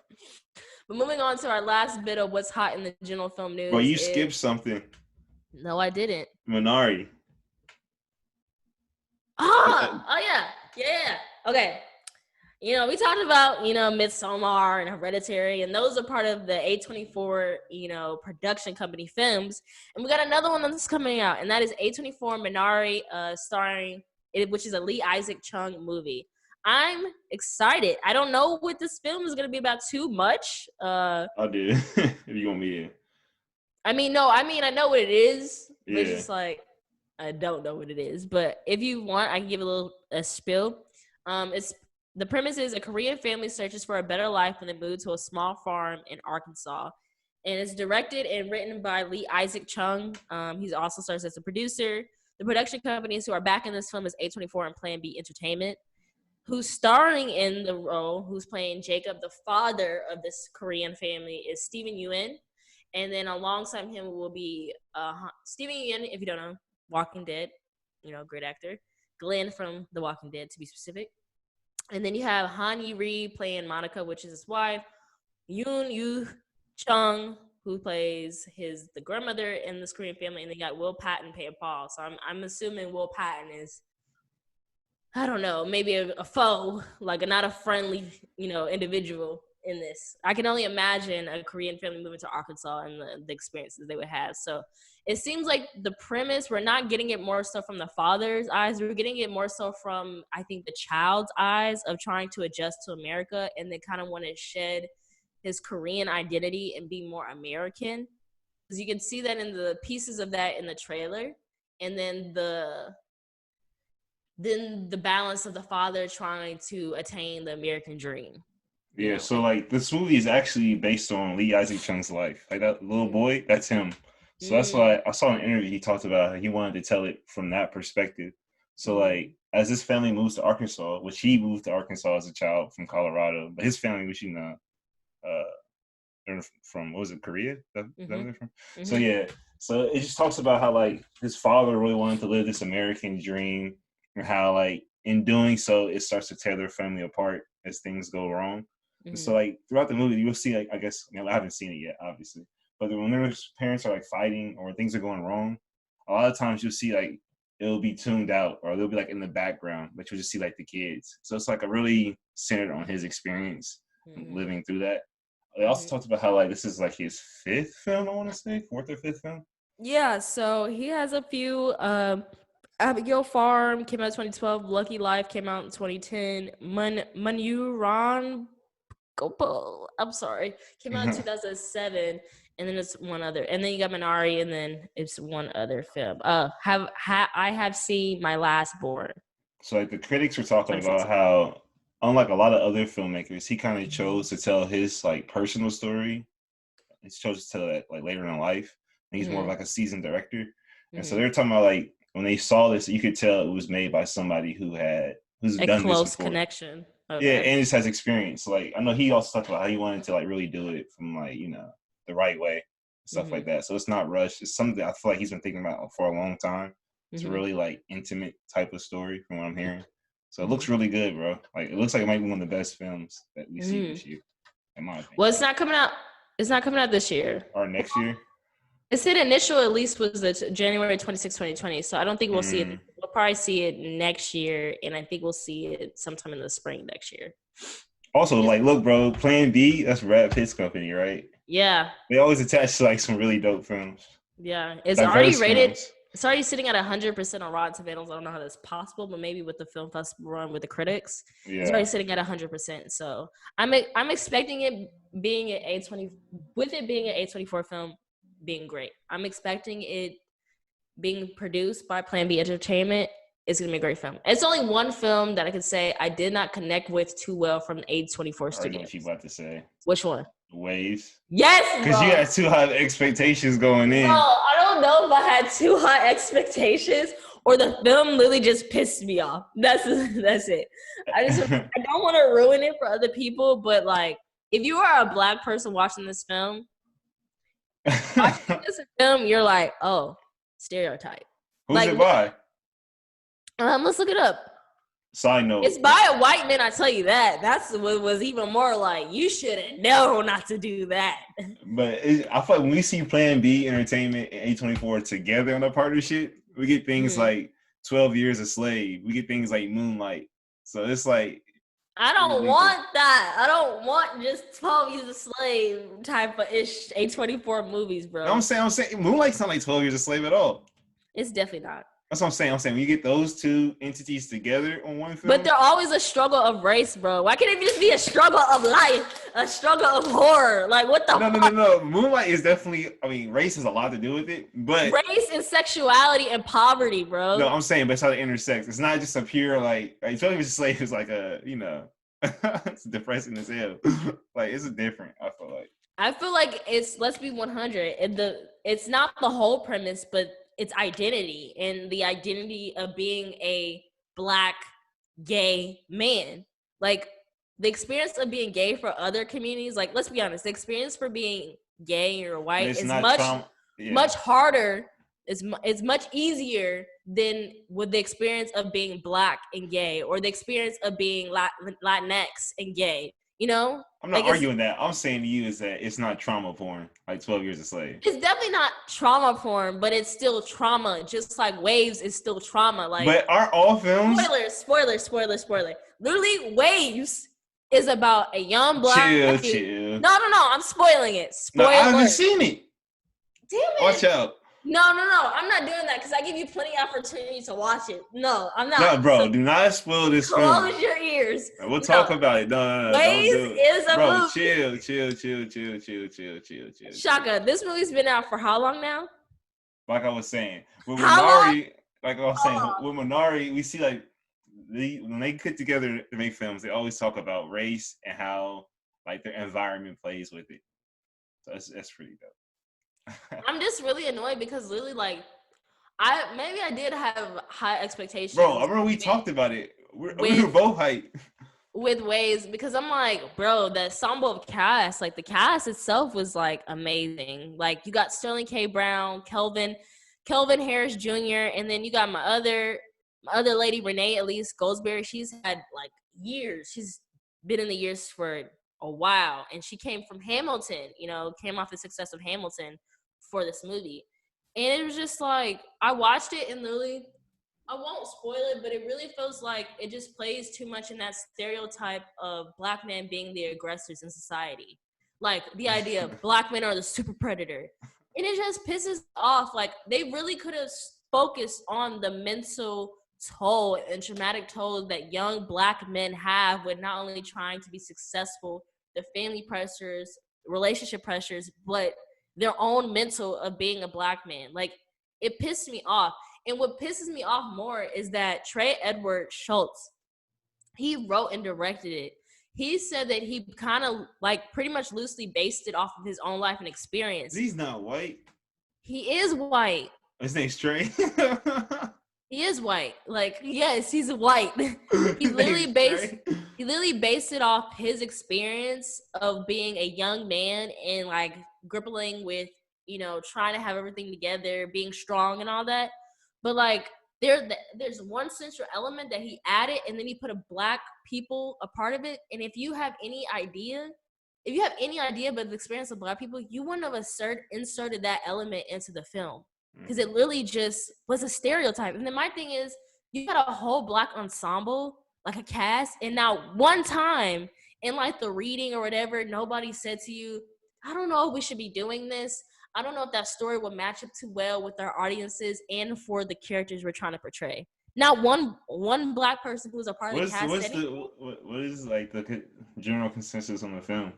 moving on to our last bit of what's hot in the general film news. Well, you skipped something. No, I didn't. Minari. Oh yeah. Okay. You know, we talked about, you know, Midsommar and Hereditary, and those are part of the A24, you know, production company films. And we got another one that's coming out, and that is A24 Minari, starring, which is a Lee Isaac Chung movie. I'm excited. I don't know what this film is going to be about too much. I did. If you want me in. I know what it is, yeah. But it's just like, I don't know what it is. But if you want, I can give a spill. The premise is a Korean family searches for a better life when they move to a small farm in Arkansas. And it's directed and written by Lee Isaac Chung. He also serves as a producer. The production companies who are backing this film is A24 and Plan B Entertainment. who's starring in the role, who's playing Jacob, the father of this Korean family, is Steven Yeun. And then alongside him will be Steven Yeun, if you don't know, Walking Dead, great actor. Glenn from The Walking Dead, to be specific. And then you have Han Yi-ri playing Monica, which is his wife. Yoon Yu Chung, who plays the grandmother in this Korean family, and then you got Will Patton playing Paul. So I'm assuming Will Patton is, I don't know, maybe a foe, like not a friendly, individual in this. I can only imagine a Korean family moving to Arkansas and the experiences they would have. So it seems like the premise, we're not getting it more so from the father's eyes. We're getting it more so from, I think, the child's eyes of trying to adjust to America, and they kind of want to shed his Korean identity and be more American. Because you can see that in the pieces of that in the trailer. And then the balance of the father trying to attain the American dream. Yeah, so like this movie is actually based on Lee Isaac Chung's life. Like that little boy, that's him. So that's why I saw an interview he talked about how he wanted to tell it from that perspective. So like as this family moves to Arkansas, which he moved to Arkansas as a child from Colorado, but his family was, from, what was it, Korea? That where they're from? So yeah. So it just talks about how like his father really wanted to live this American dream, and how like in doing so it starts to tear their family apart as things go wrong. And so like throughout the movie you'll see, like, I guess, I haven't seen it yet, obviously, but when their parents are like fighting or things are going wrong, a lot of times you'll see like it'll be tuned out or they'll be like in the background, but you'll just see like the kids. So it's like a really centered on his experience living through that. They also talked about how like this is like his fifth film, I want to say, fourth or fifth film. Yeah, so he has a few. Abigail Farm came out in 2012. Lucky Life came out in 2010. Manuran Gopal, I'm sorry, came out in 2007. And then it's one other. And then you got Minari, and then it's one other film. I have seen My Last Born. So like the critics were talking about how, unlike a lot of other filmmakers, he kind of chose to tell his like personal story. He chose to tell that like later in life. And he's more of like a seasoned director. And so they're talking about like when they saw this, you could tell it was made by somebody who's a done close this before. Connection. Okay. Yeah, and just has experience. Like I know he also talked about how he wanted to like really do it from like the right way, stuff like that. So it's not rushed. It's something that I feel like he's been thinking about for a long time. It's a really like intimate type of story from what I'm hearing. So it looks really good, bro. Like it looks like it might be one of the best films that we see this year, in my opinion. Well, it's not coming out. It's not coming out this year. Or next year. It said initial release was the January 26, 2020. So I don't think we'll see it. We'll probably see it next year, and I think we'll see it sometime in the spring next year. Also, like, look, bro, Plan B, that's Brad Pitt's company, right? Yeah. They always attach to like some really dope films. Yeah, it's already rated. It's already sitting at 100% on Rotten Tomatoes. I don't know how that's possible, but maybe with the film festival run with the critics, it's already sitting at 100%. So I'm expecting it being an A20, with it being an A24 film, being great. I'm expecting it being produced by Plan B Entertainment. It's gonna be a great film. It's only one film that I could say I did not connect with too well from A24 Studios. I know what you about to say. Which one? Waves. Yes, because you had too high expectations going in. No, I don't know if I had too high expectations or the film literally just pissed me off. That's it. I don't want to ruin it for other people, but like, if you are a Black person watching this film, you're like, oh, stereotype. Who's like, it by? Let's look it up. Side note. It's by a white man, I tell you that. That's what was even more like, you should have known not to do that. But I feel like when we see Plan B Entertainment and A24 together on a partnership, we get things like 12 Years a Slave. We get things like Moonlight. So it's like, I don't want that. I don't want just 12 Years a Slave type of ish A24 movies, bro. I'm saying Moonlight's not like 12 Years a Slave at all. It's definitely not. That's what I'm saying. When you get those two entities together on one film. But they're always a struggle of race, bro. Why can't it just be a struggle of life? A struggle of horror? Like, what the fuck? No. Moonlight is definitely, race has a lot to do with it. But race and sexuality and poverty, bro. No, I'm saying, but it's how it intersects. It's not just a pure, 12 Years a Slave is like a, it's depressing as hell. Like, it's different, I feel like. It's, let's be 100. It's not the whole premise, but it's identity, and the identity of being a Black gay man. Like the experience of being gay for other communities, like let's be honest, the experience for being gay or white It's is not trauma. Yeah. much harder. It's much easier than with the experience of being black and gay, or the experience of being Latinx and gay. You know, I'm not like arguing that. I'm saying to you is that it's not trauma porn, like 12 Years a Slave. it's definitely not trauma porn, but it's still trauma. Just like Waves is still trauma. Like, but aren't all films? Spoiler. Literally, Waves is about a young black dude. Chill. No. I'm spoiling it. No, I haven't Spoiler. seen it. Damn it. Watch out. No. I'm not doing that because I give you plenty of opportunity to watch it. No, I'm not. No, bro, So do not spoil this film. close your ears. We'll talk about it. No, Waves don't do it. is a Bro, movie. chill. Shaka, this movie's been out for how long now? Like I was saying, with How Minari, we see like when they get together to make films, they always talk about race and how like their environment plays with it. So that's pretty dope. I'm just really annoyed because literally, like, I did have high expectations. Bro, I remember we talked about it. We were both hyped. With Waves, because I'm like, bro, the ensemble of cast, like the cast itself was like amazing. Like you got Sterling K. Brown, Kelvin Harris Jr., and then you got my other lady, Renee Elise Goldsberry. She's had like years. She's been in the years for a while, and she came from Hamilton. You know, came off the success of Hamilton for this movie, and it was just like I watched it and literally. I won't spoil it, but it really feels like it just plays too much in that stereotype of black men being the aggressors in society. Like the idea of black men are the super predator. And it just pisses off. Like they really could have focused on the mental toll and traumatic toll that young black men have with not only trying to be successful, the family pressures, relationship pressures, but their own mental of being a black man. Like it pissed me off. And what pisses me off more is that Trey Edward Schultz, he wrote and directed it. He said that he kind of like pretty much loosely based it off of his own life and experience. He's not white. He is white. His name's Trey. He is white. Like, yes, he's white. He literally based it off his experience of being a young man and like grappling with, you know, trying to have everything together, being strong and all that. But like there's one central element that he added, and then he put a black people a part of it. And if you have any idea about the experience of black people, you wouldn't have inserted that element into the film because it literally just was a stereotype. And then my thing is, you got a whole black ensemble, like a cast, and not one time in like the reading or whatever, nobody said to you, I don't know if we should be doing this. I don't know if that story will match up too well with our audiences and for the characters we're trying to portray. Not one black person who was a part of the cast. What is like the general consensus on the film?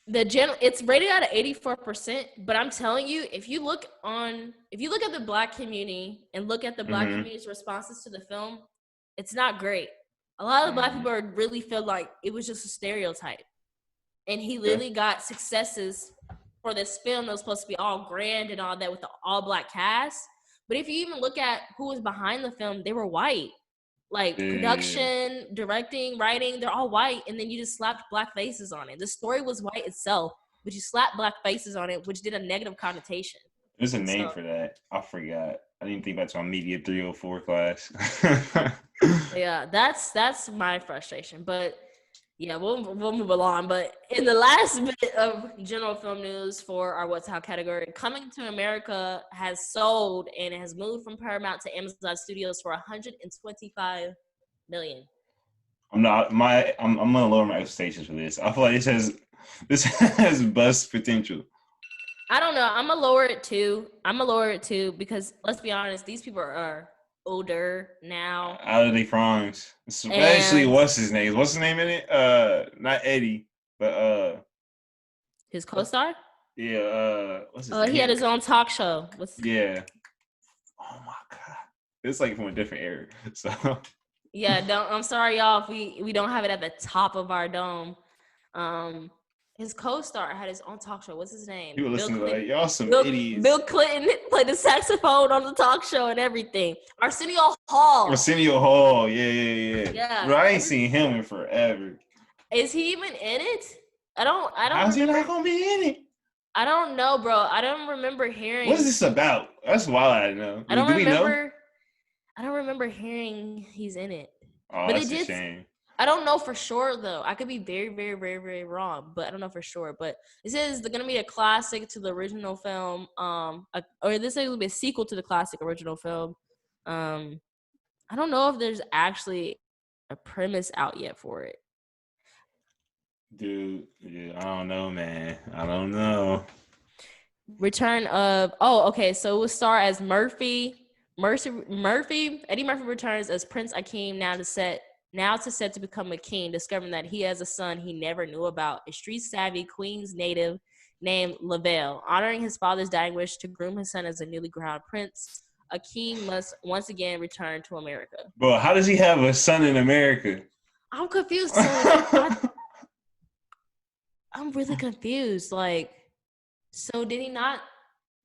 It's rated out at 84%, but I'm telling you, if you look at the black community and look at the black community's responses to the film, it's not great. A lot of the black people really feel like it was just a stereotype. And he literally got successes for this film that was supposed to be all grand and all that with the all black cast. But if you even look at who was behind the film, they were white. Like production, directing, writing, they're all white. And then you just slapped black faces on it. The story was white itself, but you slapped black faces on it, which did a negative connotation. There's a name for that. I forgot. I didn't think about it on Media 304 class. Yeah, that's my frustration. But yeah, we'll move along. But in the last bit of general film news for our What's How category, Coming to America has sold and it has moved from Paramount to Amazon Studios for $125 million. I'm gonna lower my expectations for this. I feel like this has bust potential. I don't know. I'm gonna lower it too because let's be honest, these people are older now. Out of their primes. Especially what's his name? What's his name in it? Not Eddie, but his co-star? Yeah, what's his name? He had his own talk show. Yeah. Oh my god. It's like from a different era. So yeah, I'm sorry y'all if we don't have it at the top of our dome. His co-star had his own talk show. What's his name? People Bill listening Clinton. like y'all some Bill, idiots. Bill Clinton played the saxophone on the talk show and everything. Arsenio Hall. Arsenio Hall, yeah. Yeah. Bro, I ain't seen him in forever. Is he even in it? I don't How's he not gonna be in it? I don't know, bro. I don't remember hearing. What is this about? That's wild. I know. I don't Do remember. we know? I don't remember hearing he's in it. Oh, But that's a shame. I don't know for sure though. I could be very, very, very, very wrong, but I don't know for sure. But it says they're gonna be a classic to the original film. Or this is gonna be a sequel to the classic original film. I don't know if there's actually a premise out yet for it. Dude, yeah, I don't know, man. I don't know. Return of so it will star as Eddie Murphy returns as Prince Akeem now to set to become a king, discovering that he has a son he never knew about, a street-savvy Queens native named Lavelle. Honoring his father's dying wish to groom his son as a newly crowned prince, Akeem must once again return to America. Bro, how does he have a son in America? I'm confused. I'm really confused. Like, so did he not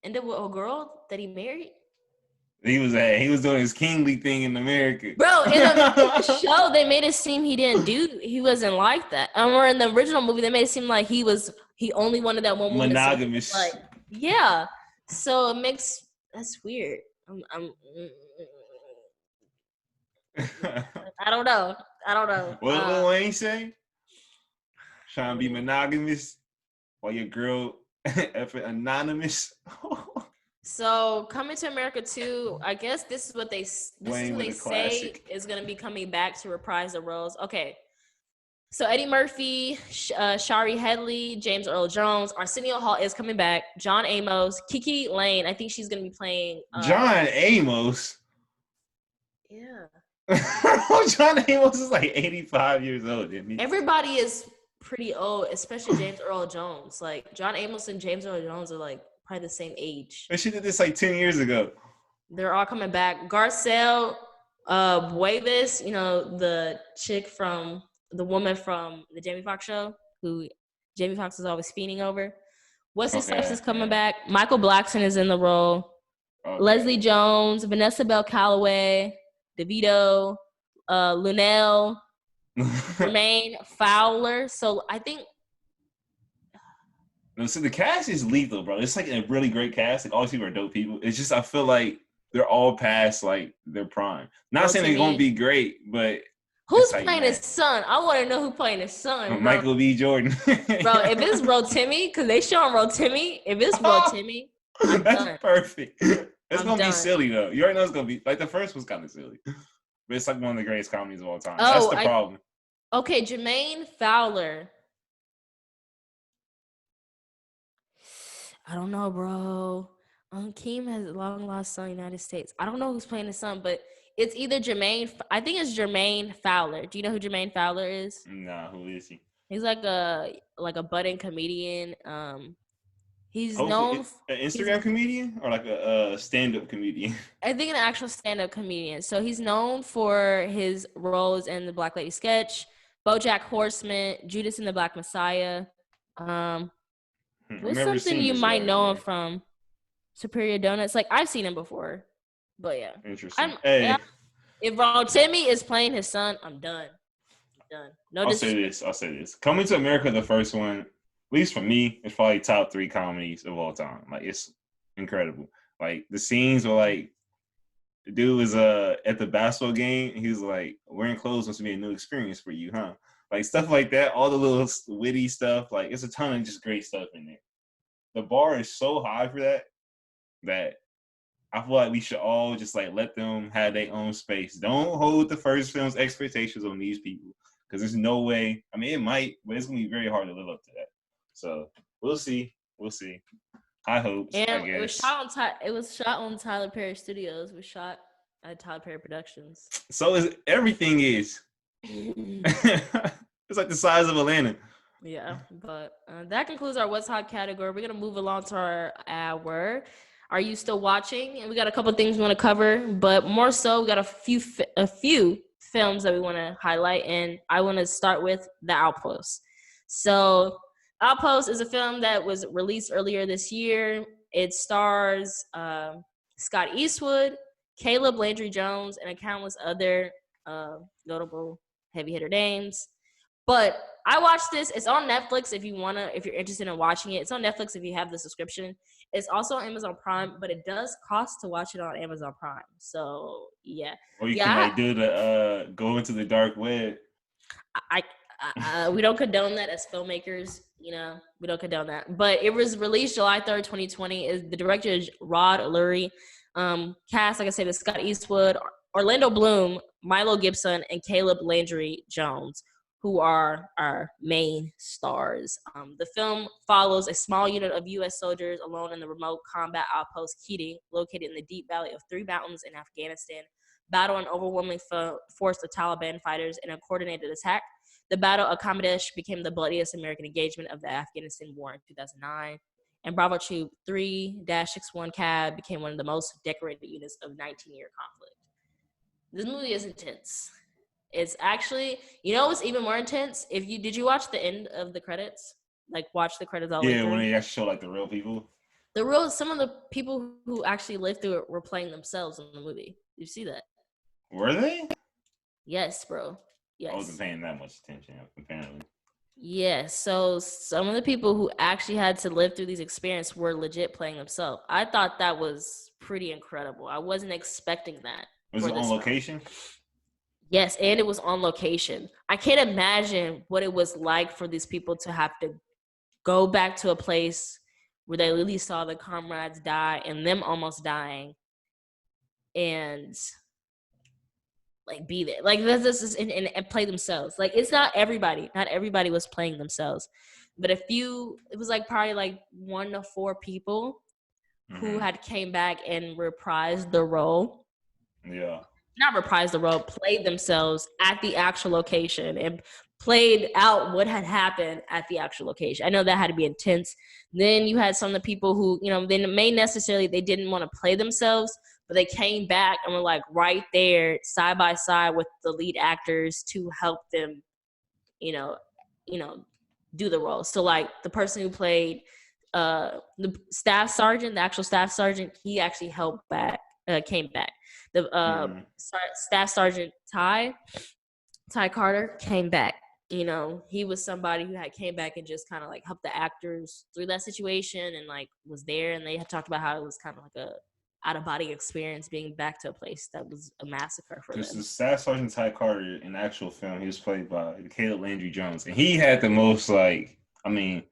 end up with a girl that he married? He was doing his kingly thing in America. Bro, in the show, they made it seem he wasn't like that. Or in the original movie, they made it seem like he only wanted that one woman. Monogamous. Like, yeah. So that's weird. I don't know. What Lil Wayne say? Trying to be monogamous while your girl effing anonymous. So Coming to America 2, I guess this is what they say is going to be coming back to reprise the roles. Okay. So Eddie Murphy, Shari Headley, James Earl Jones, Arsenio Hall is coming back. John Amos, Kiki Lane. I think she's going to be playing. John Amos? Yeah. John Amos is like 85 years old, isn't he? Everybody is pretty old, especially James Earl Jones. Like John Amos and James Earl Jones are like probably the same age. But she did this like 10 years ago. They're all coming back. Garcelle Buevis, the woman from the Jamie Foxx show, who Jamie Foxx is always fiending over. Wesley Snipes is coming back. Michael Blackson is in the role. Okay. Leslie Jones, Vanessa Bell Calloway, DeVito, Lunel, Jermaine Fowler. So I think. So the cast is lethal, bro. It's like a really great cast. Like all these people are dope people. It's just I feel like they're all past like their prime. Not saying they're gonna be great, but who's playing his son? I want to know who playing his son. Bro. Michael B. Jordan. Bro, if it's Rotimi, because they showing Rotimi. If it's Rotimi, I'm that's done. Perfect. It's gonna be silly though. You already know it's gonna be like the first was kind of silly, but it's like one of the greatest comedies of all time. That's the problem. Okay, Jermaine Fowler. I don't know, bro. Keem has a long lost son in the United States. I don't know who's playing his son, but it's either Jermaine. I think it's Jermaine Fowler. Do you know who Jermaine Fowler is? Nah, who is he? He's like a budding comedian. He's known an Instagram comedian or like a stand-up comedian. I think an actual stand-up comedian. So he's known for his roles in the Black Lady sketch, BoJack Horseman, Judas and the Black Messiah. What's something you might know him from? Superior Donuts. Like I've seen him before, but yeah. Interesting. If Rotimi is playing his son, I'm done. No, I'll say this. Coming to America, the first one, at least for me, it's probably top 3 comedies of all time. Like it's incredible. Like the scenes were like, the dude was at the basketball game. And he was like, wearing clothes must be a new experience for you, huh? Like stuff like that. All the little witty stuff. Like it's a ton of just great stuff in there. The bar is so high for that I feel like we should all just like let them have their own space. Don't hold the first film's expectations on these people because there's no way. I mean, it might, but it's gonna be very hard to live up to that. So we'll see. High hopes. And I guess. it was shot on Tyler Perry Studios. It was shot at Tyler Perry Productions. So everything is. It's like the size of Atlanta. Yeah, but that concludes our What's Hot category. We're gonna move along to our hour. Are you still watching? And we got a couple things we want to cover, but more so, we got a few films that we want to highlight, and I want to start with The Outpost. So Outpost is a film that was released earlier this year. It stars Scott Eastwood, Caleb Landry Jones, and countless other notable heavy hitter names. But I watched this. It's on Netflix if you're interested in watching it. It's on Netflix if you have the subscription. It's also on Amazon Prime, but it does cost to watch it on Amazon Prime. So yeah, Or you can yeah. like do the go into the dark web. We don't condone that as filmmakers. We don't condone that. But it was released July 3rd, 2020. The director is Rod Lurie. Cast, like I said, is Scott Eastwood, Orlando Bloom, Milo Gibson, and Caleb Landry Jones, who are our main stars. The film follows a small unit of U.S. soldiers alone in the remote combat outpost Keating, located in the deep valley of three mountains in Afghanistan, battle an overwhelming force of Taliban fighters in a coordinated attack. The Battle of Kamdesh became the bloodiest American engagement of the Afghanistan War in 2009. And Bravo Troop 3-61 CAB became one of the most decorated units of 19-year conflict. This movie is intense. It's actually, what's even more intense? Did you watch the end of the credits? Like watch the credits all the way through? Yeah, when they actually show like the real people. Some of the people who actually lived through it were playing themselves in the movie. Did you see that? Were they? Yes, bro. Yes. I wasn't paying that much attention, apparently. Yes. So some of the people who actually had to live through these experiences were legit playing themselves. I thought that was pretty incredible. I wasn't expecting that. Was it on location? Yes, and it was on location. I can't imagine what it was like for these people to have to go back to a place where they literally saw their comrades die and them almost dying, and like be there, like this is and play themselves. Like it's not everybody. Not everybody was playing themselves, but it was like probably like 1 to 4 people who had came back and reprised the role. Yeah. Not reprised the role, played themselves at the actual location and played out what had happened at the actual location. I know that had to be intense. Then you had some of the people who, they they didn't want to play themselves, but they came back and were like right there side by side with the lead actors to help them, do the role. So like the person who played the staff sergeant, the actual staff sergeant, he actually came back. The staff sergeant Ty Carter came back. He was somebody who had came back and just kind of like helped the actors through that situation and like was there. And they had talked about how it was kind of like a out of body experience being back to a place that was a massacre for them. The staff sergeant Ty Carter in the actual film, he was played by Caleb Landry Jones, and he had the most he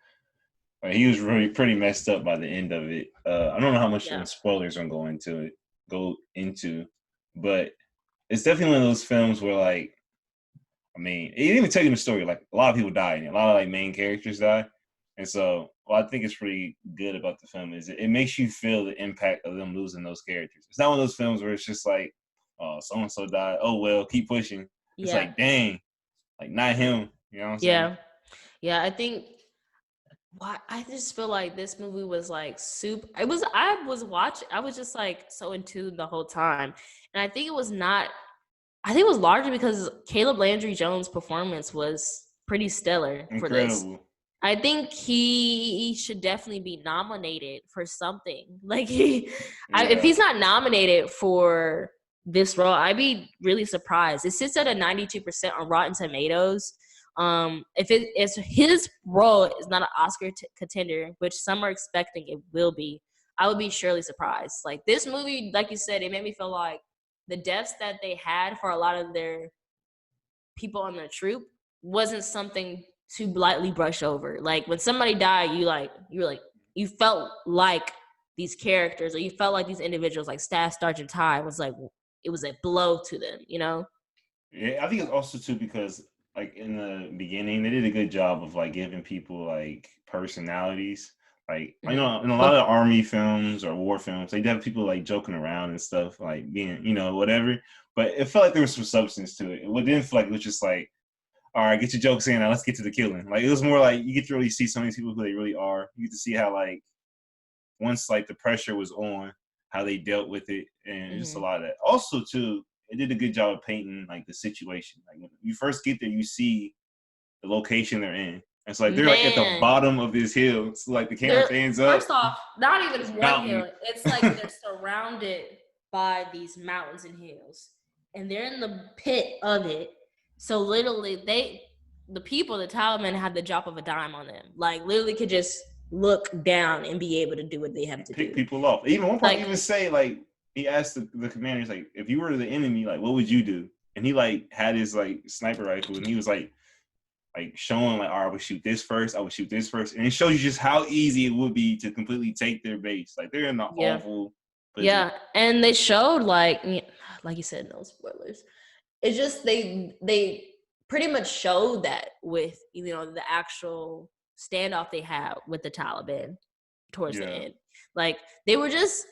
was really pretty messed up by the end of it. I don't know how much spoilers I'm going to go into, but it's definitely one of those films where it didn't even tell you the story. Like a lot of people die in it. A lot of like main characters die. And so what I think is pretty good about the film is it makes you feel the impact of them losing those characters. It's not one of those films where it's just like, oh, so-and-so died. Oh, well, keep pushing. It's like, dang, like not him. You know what I'm saying? Yeah, I think I just feel like this movie was like super. I was just like so in tune the whole time. And I think it was largely because Caleb Landry Jones' performance was pretty stellar for this. I think he should definitely be nominated for something. Like if he's not nominated for this role, I'd be really surprised. It sits at a 92% on Rotten Tomatoes. If his role is not an Oscar contender, which some are expecting it will be, I would be surely surprised. Like this movie, like you said, it made me feel like the deaths that they had for a lot of their people on the troop wasn't something to lightly brush over. Like when somebody died, you felt like these characters, or you felt like these individuals, like Staff Sergeant Ty, was like it was a blow to them, Yeah, I think it's also too because like in the beginning they did a good job of like giving people like personalities. Like in a lot of army films or war films, they have people like joking around and stuff, like being whatever. But it felt like there was some substance to it. It didn't feel like it was just like, all right, get your jokes in now, let's get to the killing. Like it was more like you get to really see some of these people who they really are. You get to see how like once like the pressure was on, how they dealt with it, and just a lot of that. Also too, it did a good job of painting like the situation. Like when you first get there, you see the location they're in. It's like they're like at the Man, bottom of this hill. So like the camera they're pans up, first off, not this even one mountain. hill. It's like they're surrounded by these mountains and hills, and they're in the pit of it. So literally, the people, the Taliban, had the drop of a dime on them. Like literally, could just look down and be able to do what they have to Pick do. people off. Even one part Like, even say like he asked the commanders like, if you were the enemy, like what would you do? And he like had his like sniper rifle, and he was like showing like, all right, I would shoot this first, I would shoot this first, and it shows you just how easy it would be to completely take their base. Like they're in an yeah, awful position. yeah, and they showed like you said, no spoilers. It's just they pretty much showed that with the actual standoff they had with the Taliban towards the Yeah. end. Like they were just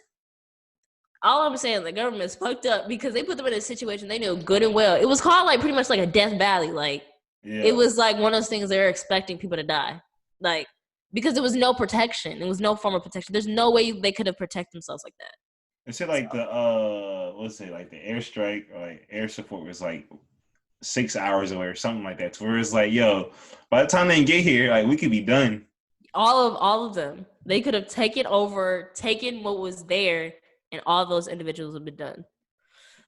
all I'm saying, the government's fucked up because they put them in a situation they knew good and well. It was called like pretty much like a death valley. Like it was like one of those things they're expecting people to die. Like because there was no protection. There was no form of protection. There's no way they could have protected themselves like that. They said like the what's it like the airstrike or like air support was like 6 hours away or something like that. To where it's like, yo, by the time they get here, like we could be done. All of them. They could have taken what was there, and all those individuals have been done.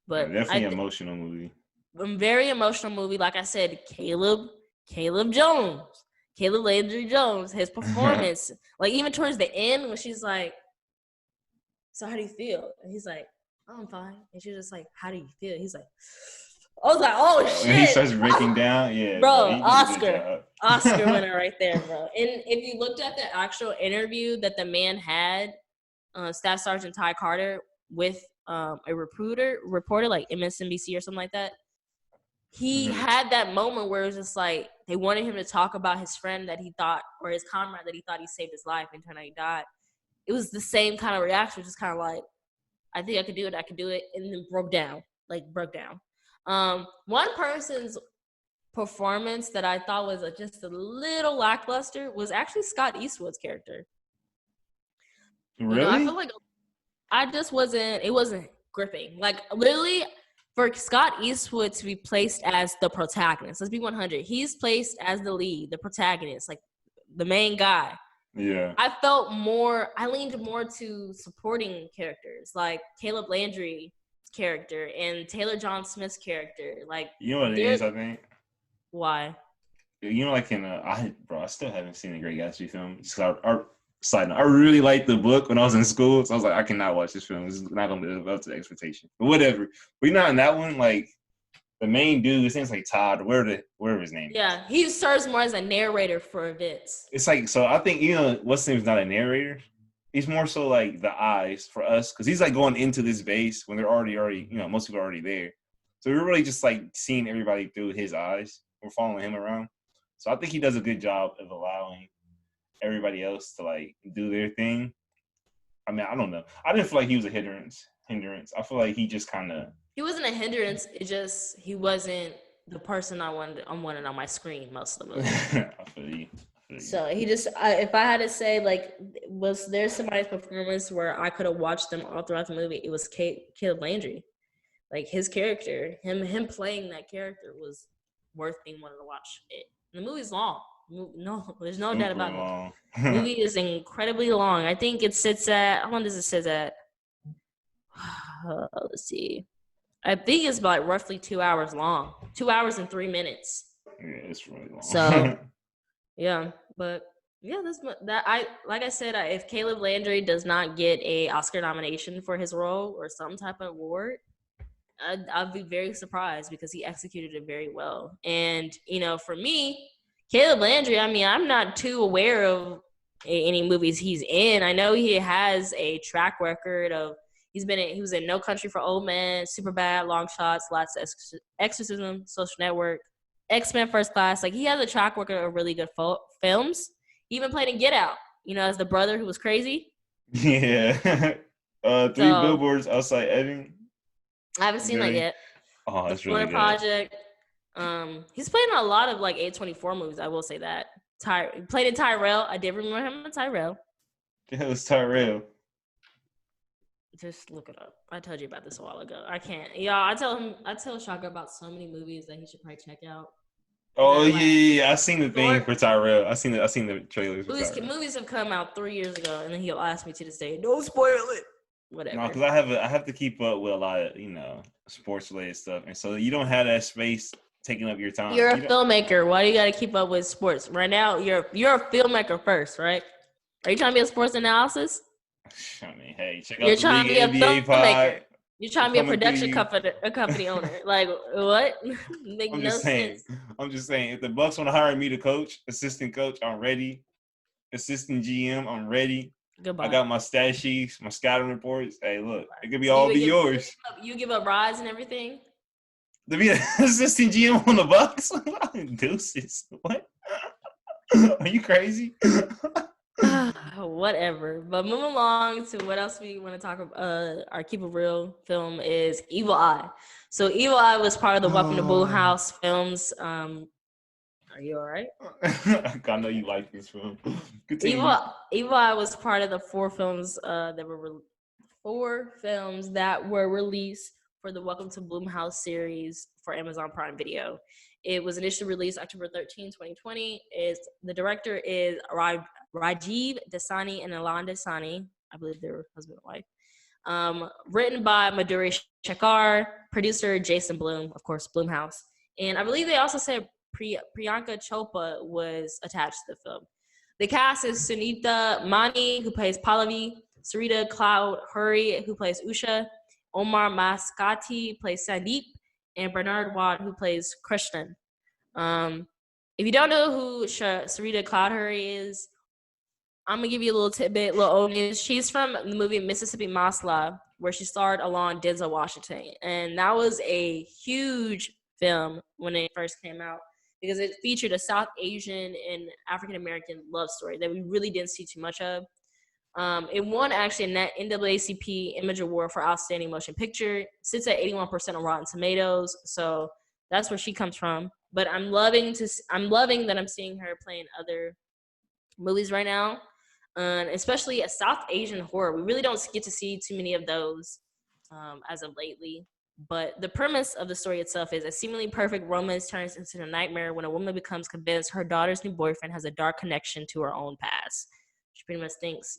But Definitely an emotional movie. Very emotional movie. Like I said, Caleb Jones, Caleb Landry Jones, his performance, like even towards the end when she's like, "So how do you feel?" And he's like, "Oh, I'm fine." And she's just like, "How do you feel?" He's like, I was like, "Oh shit!" He starts breaking down. Yeah, bro, Oscar winner right there, bro. And if you looked at the actual interview that the man had, Staff Sergeant Ty Carter with a reporter like MSNBC or something like that, he had that moment where it was just like they wanted him to talk about his friend that he thought, or his comrade that he thought he saved his life, and turned out he died. It was the same kind of reaction, just kind of like, I think I could do it, and then broke down. One person's performance that I thought was just a little lackluster was actually Scott Eastwood's character. Really? I feel like it wasn't gripping. Like literally for Scott Eastwood to be placed as the protagonist, let's be 100. He's placed as the lead, the protagonist, like the main guy. Yeah. I leaned more to supporting characters like Caleb Landry's character and Taylor John Smith's character. Like, you know what it is, I think? Why? Like I still haven't seen the Great Gatsby film. Side note, I really liked the book when I was in school, so I was like, I cannot watch this film. It's not gonna live up to the expectation. But whatever. But not in that one, like the main dude, his name's like Todd, whatever his name. Yeah, he serves more as a narrator for events. It's like, so I think what's his name's not a narrator. He's more so like the eyes for us, because he's like going into this base when they're already most people are already there. So we're really just like seeing everybody through his eyes. We're following him around. So I think he does a good job of allowing everybody else to like do their thing. I mean, I don't know. I didn't feel like he was a hindrance. I feel like he just kind of. He wasn't a hindrance. It just he wasn't the person I wanted on my screen most of the movie. I feel you. So he just, if I had to say, like, was there somebody's performance where I could have watched them all throughout the movie? It was Caleb Landry. Like his character, him playing that character was worth being wanted to watch it. And the movie's long. No, there's no doubt about it. The movie is incredibly long. I think it sits at, how long does it sit at? Let's see. I think it's about roughly 2 hours long. 2 hours and 3 minutes. Yeah, it's really long. So, yeah, but yeah, like I said, if Caleb Landry does not get a Oscar nomination for his role or some type of award, I'd be very surprised because he executed it very well. And for me, Caleb Landry, I mean, I'm not too aware of any movies he's in. I know he has a track record of he was in No Country for Old Men, Superbad, Long Shots, Lots of Exorcism, Social Network, X-Men First Class. Like he has a track record of really good films. He even played in Get Out, as the brother who was crazy. Yeah. 3 Billboards Outside Ebbing. I haven't seen that yet. Oh, that's really good. Project. He's played in a lot of like A24 movies. I will say that. He played in Tyrell. I did remember him in Tyrell. Yeah, it was Tyrell. Just look it up. I told you about this a while ago. I can't. Y'all, I tell Shaka about so many movies that he should probably check out. Oh The yeah, like yeah, I seen the thing short for Tyrell. I seen the trailers for Tyrell. movies have come out 3 years ago, and then he'll ask me to this day, "Don't spoil it." No, Whatever. because I have to keep up with a lot of sports related stuff, and so you don't have that space taking up your time. You're a You don't. filmmaker. Why do you got to keep up with sports right now? You're a filmmaker first, right? Are you trying to be a sports analysis? I mean, hey, check out You're the trying League to be a NBA filmmaker. pod. You're We're trying to be a coming through production you. company owner. Like what? Make I'm no just saying. sense. I'm just saying. If the Bucks want to hire me to coach, assistant coach, I'm ready. Assistant GM, I'm ready. I Goodbye. got my stat sheets, my scouting reports. Hey, look, it could be So all be yours. you give up rides and everything. To be an assistant GM on the Bucks, deuces. What? Are you crazy? Whatever. But moving along to what else we want to talk about. Our Keep It Real film is Evil Eye. So Evil Eye was part of the Welcome to Blue House films. Are you all right? I know you like this film. Continue. Evil Eye was part of the four films that were released for the Welcome to Bloomhouse series for Amazon Prime Video. It was initially released October 13, 2020. The director is Rajiv Dasani and Alan Dasani. I believe they're husband and wife. Written by Madhuri Shekhar, producer Jason Blum, of course, Bloomhouse. And I believe they also said Priyanka Chopra was attached to the film. The cast is Sunita Mani, who plays Pallavi, Sarita Cloud Hurry, who plays Usha, Omar Maskati plays Sandeep, and Bernard Watt, who plays Krishnan. If you don't know who Sarita Cloud Hurry is, I'm gonna give you a little tidbit, little old news. She's from the movie Mississippi Masla, where she starred along Denzel Washington, and that was a huge film when it first came out because it featured a South Asian and African American love story that we really didn't see too much of. It won actually a NAACP Image Award for Outstanding Motion Picture. Sits at 81% on Rotten Tomatoes, so that's where she comes from. But I'm loving that I'm seeing her playing other movies right now, especially a South Asian horror. We really don't get to see too many of those as of lately. But the premise of the story itself is a seemingly perfect romance turns into a nightmare when a woman becomes convinced her daughter's new boyfriend has a dark connection to her own past. She pretty much thinks,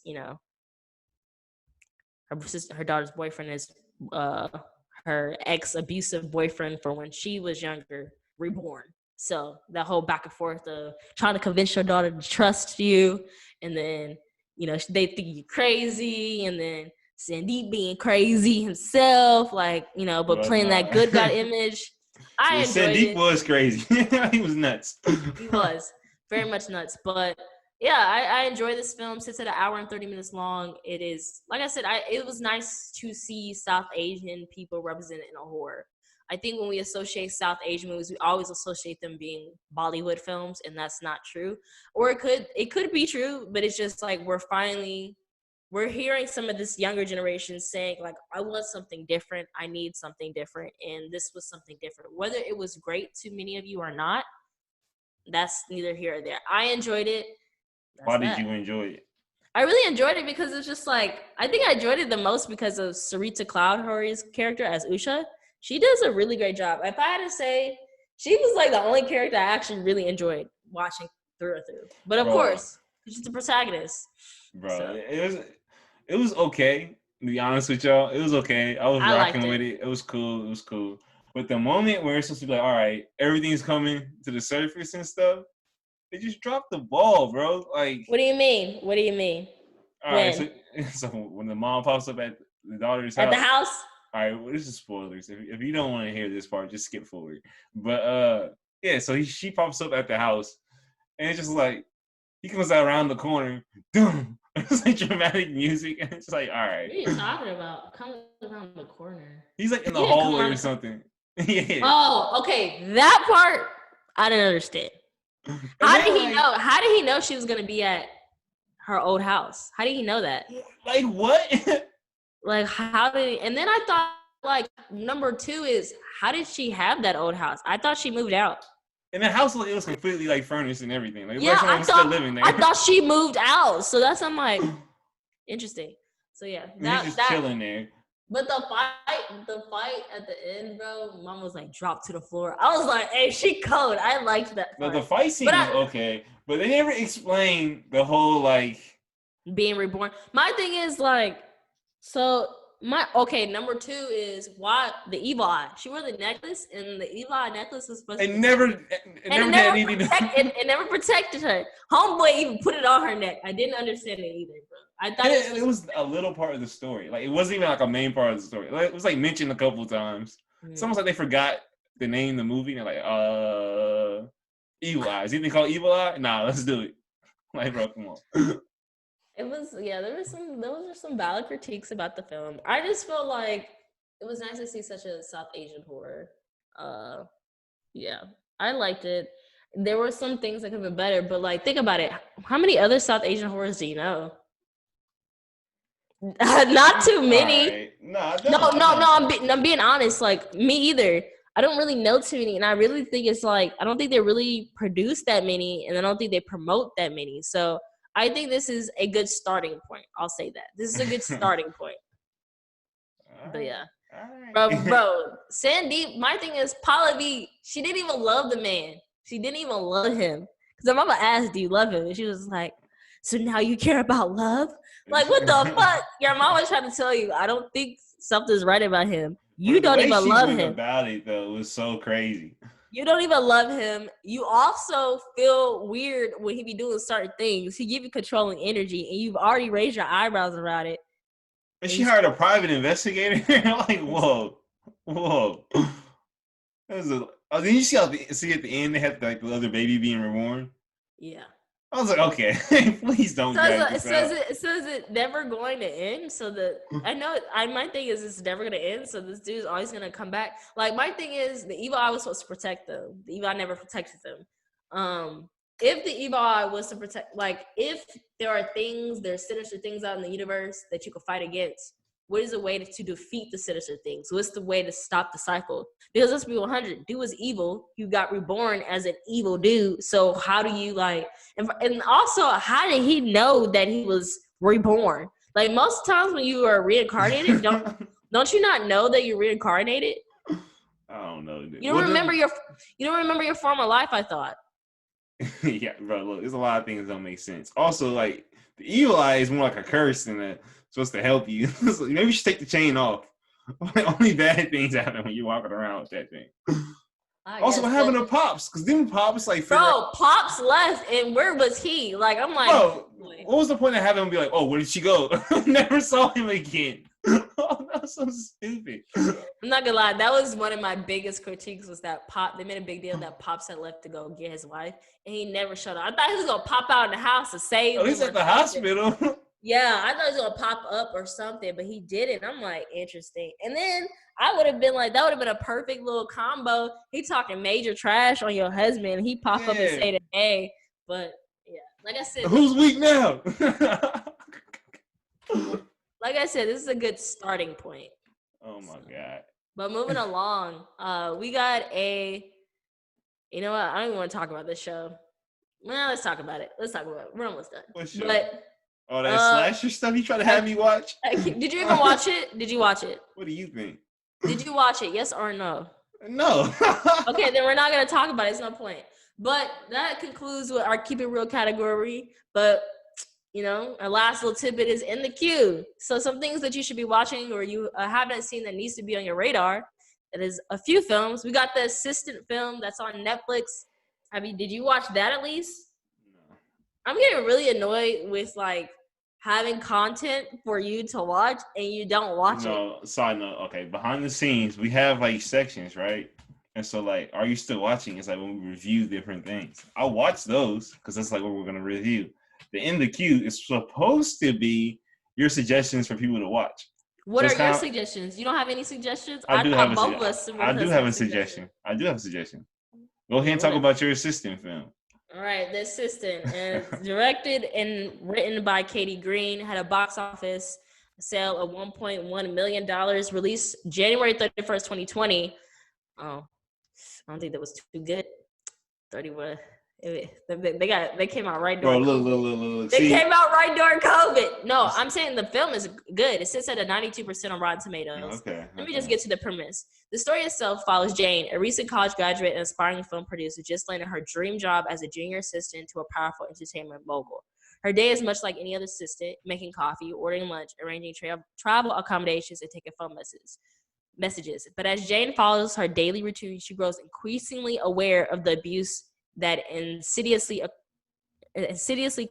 her daughter's boyfriend is uh, her ex abusive boyfriend for when she was younger, reborn. So that whole back and forth of trying to convince your daughter to trust you, and then they think you're crazy, and then Sandeep being crazy himself, but But playing that nah. good guy image. I Yeah, enjoyed Sandeep it. was crazy. He was nuts. He was very much nuts, but yeah, I enjoy this film. Sits at an hour and 30 minutes long. It is, like I said, it was nice to see South Asian people represented in a horror. I think when we associate South Asian movies, we always associate them being Bollywood films, and that's not true. Or it could be true, but it's just like we're hearing some of this younger generation saying like, I want something different, I need something different, and this was something different. Whether it was great to many of you or not, that's neither here or there. I enjoyed it. Why That's did that. you enjoy it? I really enjoyed it because it's just like, I think I enjoyed it the most because of Sarita Cloud Hurry's character as Usha. She does a really great job. If I had to say, she was like the only character I actually really enjoyed watching through and through. But of Bro, course, she's the protagonist. bro, So it was okay. To be honest with y'all, it was okay. I was I liked rocking it. with it. It was cool. It was cool. But the moment where it's supposed to be like, all right, everything's coming to the surface and stuff, they just dropped the ball, bro. Like, What do you mean? What do you mean? all right, When? so when the mom pops up at the daughter's At the house. house? All right, well, this is spoilers. If you don't want to hear this part, just skip forward. But yeah, so she pops up at the house, and it's just like he comes out around the corner, boom. It's like dramatic music, and it's just like, all right. What are you talking about? Coming around the corner. He's like in the He didn't come hallway around or the something. Yeah. Oh, okay. That part I didn't understand. And How then, did he know? How did he know she was gonna be at her old house? How did he know that? Like what? Like how did he, and then I thought like number two is how did she have that old house? I thought she moved out. And the house it was completely like furnished and everything. Like, Yeah, someone was still living there. I thought she moved out. So that's I'm like interesting. So yeah, And he's just chilling there. But the fight at the end, bro, mom was like dropped to the floor. I was like, hey, she cold. I liked that The part. fight scene But was okay, but they never explained the whole like being reborn. My thing is like, so number 2 is why the evil eye. She wore the necklace, and the evil eye necklace was supposed to it never protected her. Homeboy even put it on her neck. I didn't understand it either, bro. I thought it was a little part of the story. Like it wasn't even like a main part of the story. Like, it was like mentioned a couple of times. It's almost like they forgot the name of the movie. And they're like, Evil Eye. Is anything called Evil Eye? Nah, let's do it. Like, bro, come on. It was those were some valid critiques about the film. I just felt like it was nice to see such a South Asian horror. Yeah, I liked it. There were some things that could have been better, but like think about it. How many other South Asian horrors do you know? Not too many. Right. No, I'm being honest. Like me either. I don't really know too many, and I really think it's like I don't think they really produce that many, and I don't think they promote that many. So I think this is a good starting point. I'll say that this is a good starting point. But yeah, bro, Sandeep. My thing is Pallavi. She didn't even love the man. She didn't even love him. Because her mama asked, "Do you love him?" And she was like, "So now you care about love?" Like, what the fuck? Your mama's trying to tell you, I don't think something's right about him. You don't even love him. About it though was so crazy. You don't even love him. You also feel weird when he be doing certain things. He give you controlling energy, and you've already raised your eyebrows around it. And she hired a private investigator. Like, whoa. Did you see at the end they had like the other baby being reborn? Yeah. I was like, okay, please don't. It says it never going to end. So my thing is it's never gonna end. So this dude's always gonna come back. Like my thing is the evil eye was supposed to protect them. The evil eye never protected them. If the evil eye was to protect, like if there's sinister things out in the universe that you could fight against, what is the way to defeat the sinister things? What's the way to stop the cycle? Because let's be 100, dude was evil. You got reborn as an evil dude. So how do you like, and also how did he know that he was reborn? Like most times when you are reincarnated, don't you not know that you're reincarnated? I don't know. Dude. You don't remember your former life, I thought. Yeah, bro, look, there's a lot of things that don't make sense. Also, like, the evil eye is more like a curse than supposed to help you. So maybe you should take the chain off. Only bad things happen when you're walking around with that thing. Also, what happened to Pops? Because then Pops, like, Pops left, and where was he? Like, I'm like, bro, what was the point of having him be like, oh, where did she go? Never saw him again. Oh, that was so stupid. I'm not gonna lie, that was one of my biggest critiques was that they made a big deal that Pops had left to go get his wife, and he never showed up. I thought he was gonna pop out in the house to save him. He's at the hospital. Yeah, I thought he was gonna pop up or something, but he didn't. I'm like, interesting. And then I would have been like, that would have been a perfect little combo. He talking major trash on your husband. He pop up and say that, hey, but yeah, like I said, who's weak now? Like I said, this is a good starting point. Oh my God. But moving along, we got you know what? I don't even want to talk about this show. Well, let's talk about it. We're almost done. What show? But that slasher stuff you try to have me watch? Did you even watch it? Did you watch it? What do you think? Did you watch it? Yes or no? No. Okay, then we're not going to talk about it. It's no point. But that concludes with our Keep It Real category. But, you know, our last little tidbit is in the queue. So some things that you should be watching or you haven't seen that needs to be on your radar. That is a few films. We got the Assistant film that's on Netflix. Did you watch that at least? No. I'm getting really annoyed with, like, having content for you to watch and you don't watch it. No, side note. Okay, behind the scenes, we have like sections, right? And so, like, are you still watching? It's like when we review different things. I'll watch those because that's like what we're gonna review. The In the Queue is supposed to be your suggestions for people to watch. What are your suggestions? You don't have any suggestions? I do have a suggestion. Go ahead and talk about your Assistant film. All right, The Assistant, and directed and written by Katie Green, had a box office sale of $1.1 million, released January 31st, 2020. Oh, I don't think that was too good. 31. They came out right Bro, during COVID. look. They See, came out right during COVID. No, I'm saying the film is good. It sits at a 92% on Rotten Tomatoes. okay. Let me just get to the premise. The story itself follows Jane, a recent college graduate and aspiring film producer, just landed her dream job as a junior assistant to a powerful entertainment mogul. Her day is much like any other assistant, making coffee, ordering lunch, arranging travel accommodations, and taking phone messages. But as Jane follows her daily routine, she grows increasingly aware of the abuse that insidiously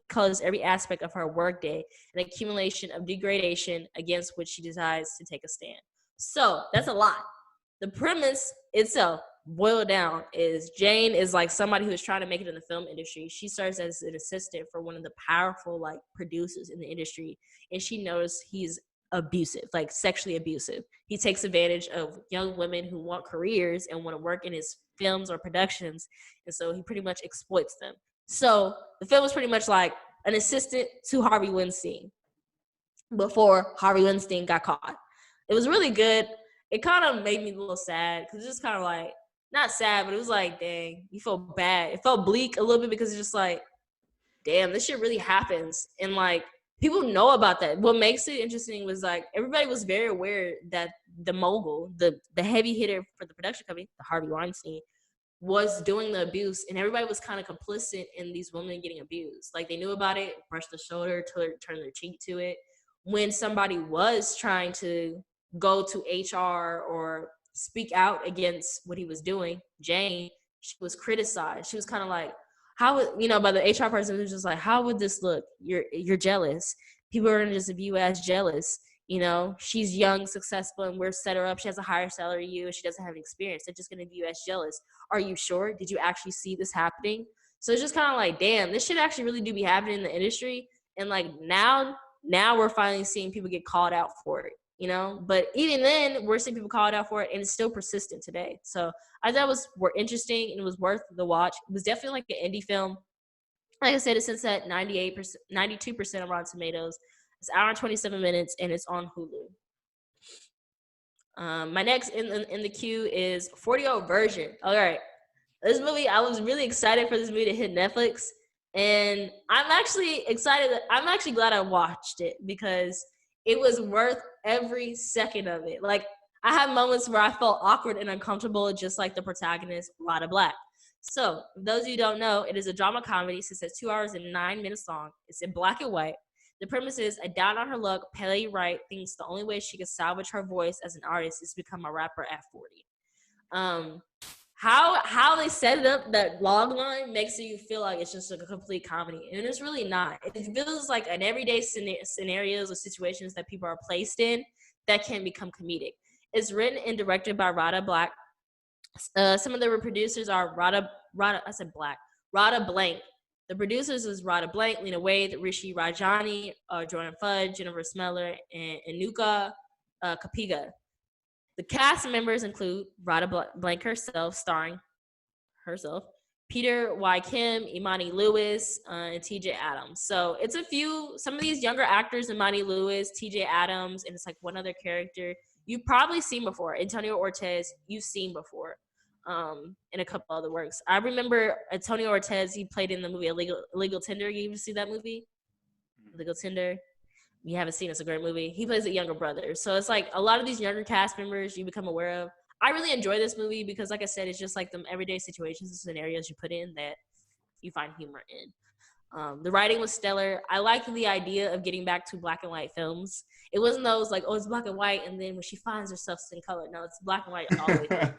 colors every aspect of her workday, an accumulation of degradation against which she decides to take a stand. So that's a lot. The premise itself, boiled down, is Jane is like somebody who is trying to make it in the film industry. She serves as an assistant for one of the powerful like producers in the industry, and she knows he's abusive, like sexually abusive. He takes advantage of young women who want careers and want to work in his films or productions, and so he pretty much exploits them. So the film was pretty much like an assistant to Harvey Weinstein before Harvey Weinstein got caught. It was really good. It kind of made me a little sad because it's just kind of like, not sad, but it was like, dang, you feel bad. It felt bleak a little bit because it's just like, damn, this shit really happens. And like, people know about that. What makes it interesting was like, everybody was very aware that the mogul, the heavy hitter for the production company, the Harvey Weinstein, was doing the abuse, and everybody was kind of complicit in these women getting abused. Like they knew about it, brushed the shoulder, turn their cheek to it. When somebody was trying to go to HR or speak out against what he was doing, Jane, she was criticized. She was kind of like, how would, by the HR person who's just like, how would this look? You're jealous. People are gonna just view you as jealous. She's young, successful, and we're set her up. She has a higher salary than you, and she doesn't have experience. They're just going to view you as jealous. Are you sure? Did you actually see this happening? So it's just kind of like, damn, this shit actually really do be happening in the industry. And like now we're finally seeing people get called out for it, But even then, we're seeing people called out for it, and it's still persistent today. So I thought it was interesting, and it was worth the watch. It was definitely like an indie film. Like I said, it sits at 98%, 92% on Rotten Tomatoes. It's an hour and 27 minutes, and it's on Hulu. My next in the queue is 40-year-old Virgin. All right. This movie, I was really excited for this movie to hit Netflix, and I'm actually excited. I'm actually glad I watched it because it was worth every second of it. Like, I had moments where I felt awkward and uncomfortable, just like the protagonist, Rada Black. So, for those of you who don't know, it is a drama comedy. Since it's 2 hours and 9 minutes long, it's in black and white. The premise is a down on her luck, Pele Wright thinks the only way she can salvage her voice as an artist is to become a rapper at 40. How they set it up, that log line, makes you feel like it's just like a complete comedy, and it's really not. It feels like an everyday scenarios or situations that people are placed in that can become comedic. It's written and directed by Rada Black. Some of the producers are Rada Blank. The producers is Rada Blank, Lena Waithe, Rishi Rajani, Jordan Fudge, Jennifer Smeller, and Anuka Kapiga. The cast members include Rada Blank herself, starring herself, Peter Y. Kim, Imani Lewis, and TJ Adams. So it's some of these younger actors, Imani Lewis, TJ Adams, and it's like one other character you've probably seen before. Antonio Ortez, you've seen before. In a couple other works. I remember Antonio Ortez, he played in the movie Illegal Tender. You ever see that movie? Illegal Tender? You haven't seen it, it's a great movie. He plays a younger brother. So it's like a lot of these younger cast members you become aware of. I really enjoy this movie because, like I said, it's just like the everyday situations and scenarios you put in that you find humor in. The writing was stellar. I liked the idea of getting back to black and white films. It wasn't those like, oh, it's black and white, and then when she finds herself in color. No, it's black and white all the way.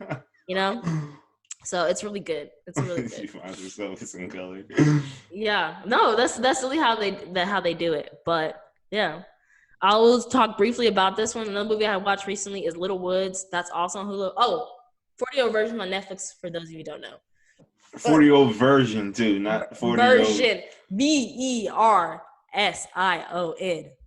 So it's really good. It's really good. She finds herself in color. Yeah, no, that's really how they do it. But yeah, I will talk briefly about this one. Another movie I watched recently is Little Woods. That's also on Hulu. Oh, 40-year-old Version on Netflix. For those of you who don't know, 40-year-old version too, not 40-year-old version. Version.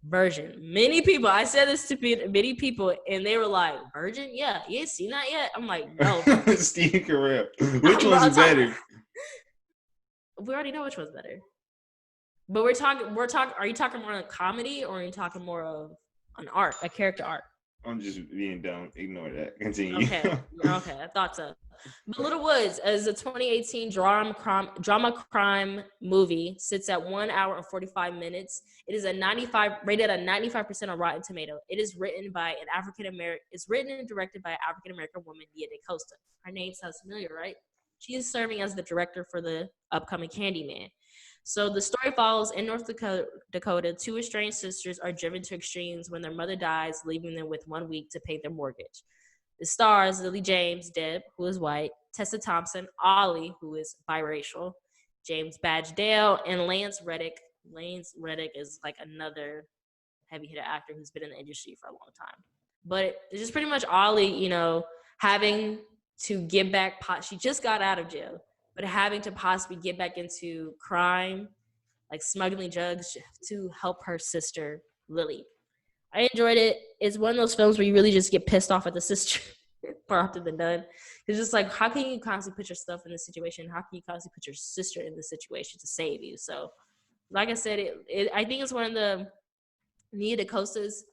Version. Many people, I said this to many people, and they were like, "Virgin? Yeah, you ain't seen that yet?" I'm like, "No." Steve Carell. Which one's better? We already know which one's better. But we're talking. Are you talking more on comedy, or are you talking more of an arc, a character arc? I'm just being dumb. Ignore that. Continue. Okay, okay, I thought so. But Little Woods is a 2018 drama crime movie. Sits at 1 hour and 45 minutes. It is rated at 95% on Rotten Tomato. It is written by an African American. It's written and directed by an African American woman, Nia DaCosta. Her name sounds familiar, right? She is serving as the director for the upcoming Candyman. So the story follows in North Dakota, two estranged sisters are driven to extremes when their mother dies, leaving them with 1 week to pay their mortgage. It stars Lily James, Deb, who is white, Tessa Thompson, Ollie, who is biracial, James Badge Dale, and Lance Reddick. Lance Reddick is like another heavy hitter actor who's been in the industry for a long time. But it's just pretty much Ollie, having to get back. She just got out of jail, but having to possibly get back into crime, like smuggling drugs to help her sister, Lily. I enjoyed it. It's one of those films where you really just get pissed off at the sister more often than none. It's just like, how can you constantly put yourself in this situation? How can you constantly put your sister in this situation to save you? So, like I said, I think it's one of the Nia DaCosta's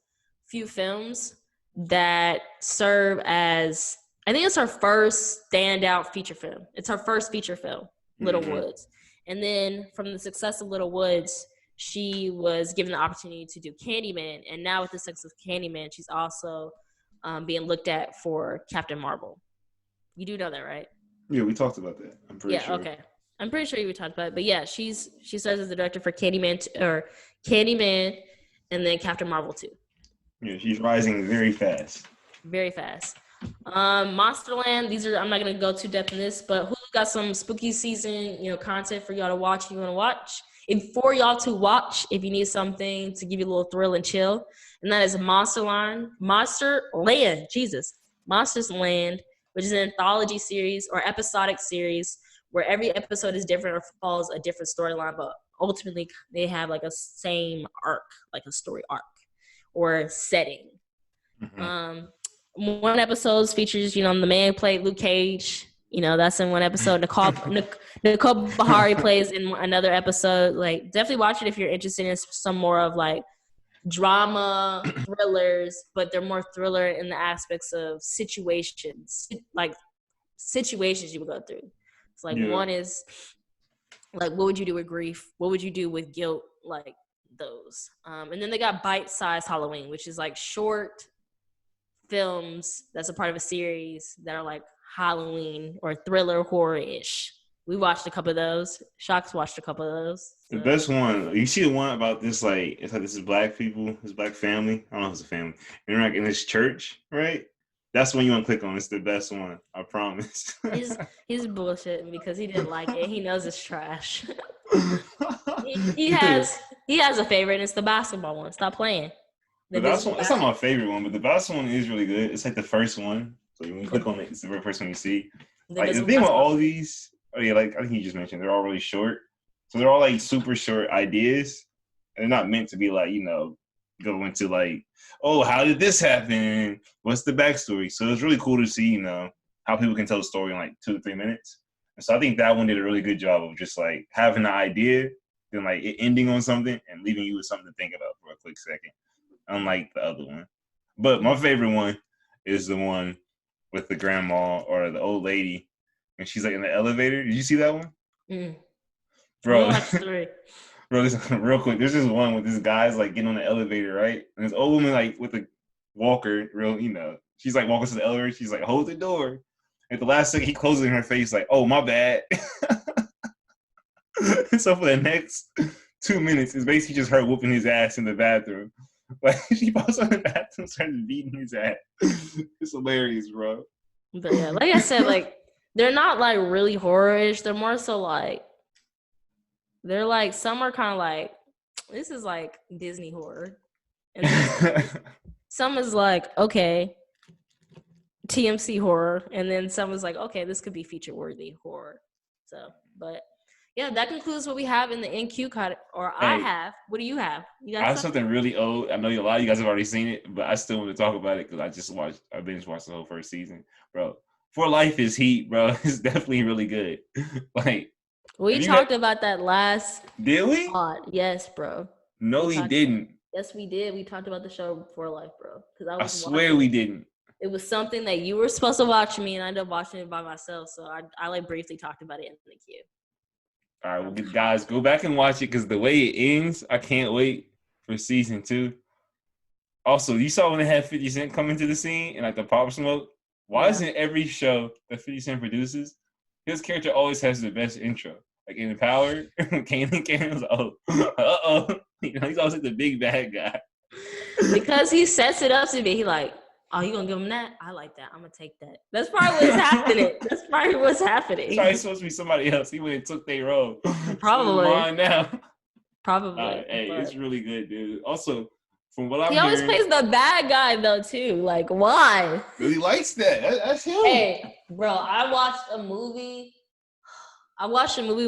few films that serve as, I think it's her first standout feature film. It's her first feature film, Little Woods. And then from the success of Little Woods, she was given the opportunity to do Candyman. And now with the success of Candyman, she's also being looked at for Captain Marvel. You do know that, right? Yeah, we talked about that. I'm pretty sure. Yeah, okay. I'm pretty sure you talked about it. But yeah, she serves as the director for Candyman and then Captain Marvel 2. Yeah, she's rising very fast. Very fast. Monsterland, I'm not gonna go too depth in this, but Hulu got some spooky season, content for y'all to watch if you want to watch. For y'all to watch, if you need something to give you a little thrill and chill, and that is Monsterland, Monsters Land, which is an anthology series or episodic series where every episode is different or follows a different storyline, but ultimately they have like a same arc, like a story arc or setting. Mm-hmm. One episode features, the man played Luke Cage. That's in one episode. Nicole Bahari plays in another episode. Like, definitely watch it if you're interested in some more of like drama thrillers, but they're more thriller in the aspects of situations, like situations you would go through. It's like one is like, what would you do with grief? What would you do with guilt? Like those. And then they got Bite-Sized Halloween, which is like short films that's a part of a series that are like Halloween or thriller horror-ish. We watched a couple of those. Shock's watched a couple of those. So. The best one, you see the one about this, like, it's like this is black people, this black family. I don't know if it's a family. And they're like in this church, right? That's the one you want to click on. It's the best one, I promise. He's bullshitting because he didn't like it. He knows it's trash. he has a favorite, and it's the basketball one. Stop playing. The best one, it's not my favorite one, but the best one is really good. It's like the first one. So when you click on it, it's the very first one you see. Like the thing with all these, like I think you just mentioned, they're all really short. So they're all like super short ideas. And they're not meant to be like, go into like, oh, how did this happen? What's the backstory? So it's really cool to see, how people can tell a story in like 2 to 3 minutes. And so I think that one did a really good job of just like having the idea, then like it ending on something and leaving you with something to think about for a quick second. Unlike the other one. But my favorite one is the one with the grandma or the old lady. And she's like in the elevator. Did you see that one? Mm. Bro, this, real quick. There's this one with this guy's like getting on the elevator, right? And this old woman like with a walker, she's like walking to the elevator. She's like, hold the door. At the last second, he closes in her face like, oh, my bad. So for the next 2 minutes, it's basically just her whooping his ass in the bathroom. Like, she pops on the bathroom, starts beating his ass. It's hilarious, bro. But yeah, like I said, like, they're not like really horror-ish. They're more so like, they're like, some are kind of like, this is like Disney horror. And some is like, okay, TMC horror. And then some is like, okay, this could be feature-worthy horror. So, but yeah, that concludes what we have in the NQ cut, or I have. What do you have? I have something really old. I know a lot of you guys have already seen it, but I still want to talk about it because I binge watched the whole first season, bro. For Life is Heat, bro. It's definitely really good. Like, we talked about that last. Did we? Yes, bro. No, he didn't. Yes, we did. We talked about the show before life, bro. Because I I was swear watching we it. didn't. It was something that you were supposed to watch me, and I ended up watching it by myself. So I like briefly talked about it in the queue. All right, well, guys, go back and watch it because the way it ends, I can't wait for season 2. Also, you saw when they had 50 Cent come into the scene and like the pop smoke. Why isn't every show that 50 Cent produces, his character always has the best intro? Like in Power, Kanan was he's always like the big bad guy. Because he sets it up to be, he like, oh, you gonna give him that? I like that. I'm gonna take that. That's probably what's happening. That's probably what's happening. It's probably supposed to be somebody else. He went and took their role. Probably. So mine now. Probably. Hey, it's really good, dude. Also, from what I'm he always hearing, plays the bad guy though too. Like, why? he likes that. That's him. Hey, bro, I watched a movie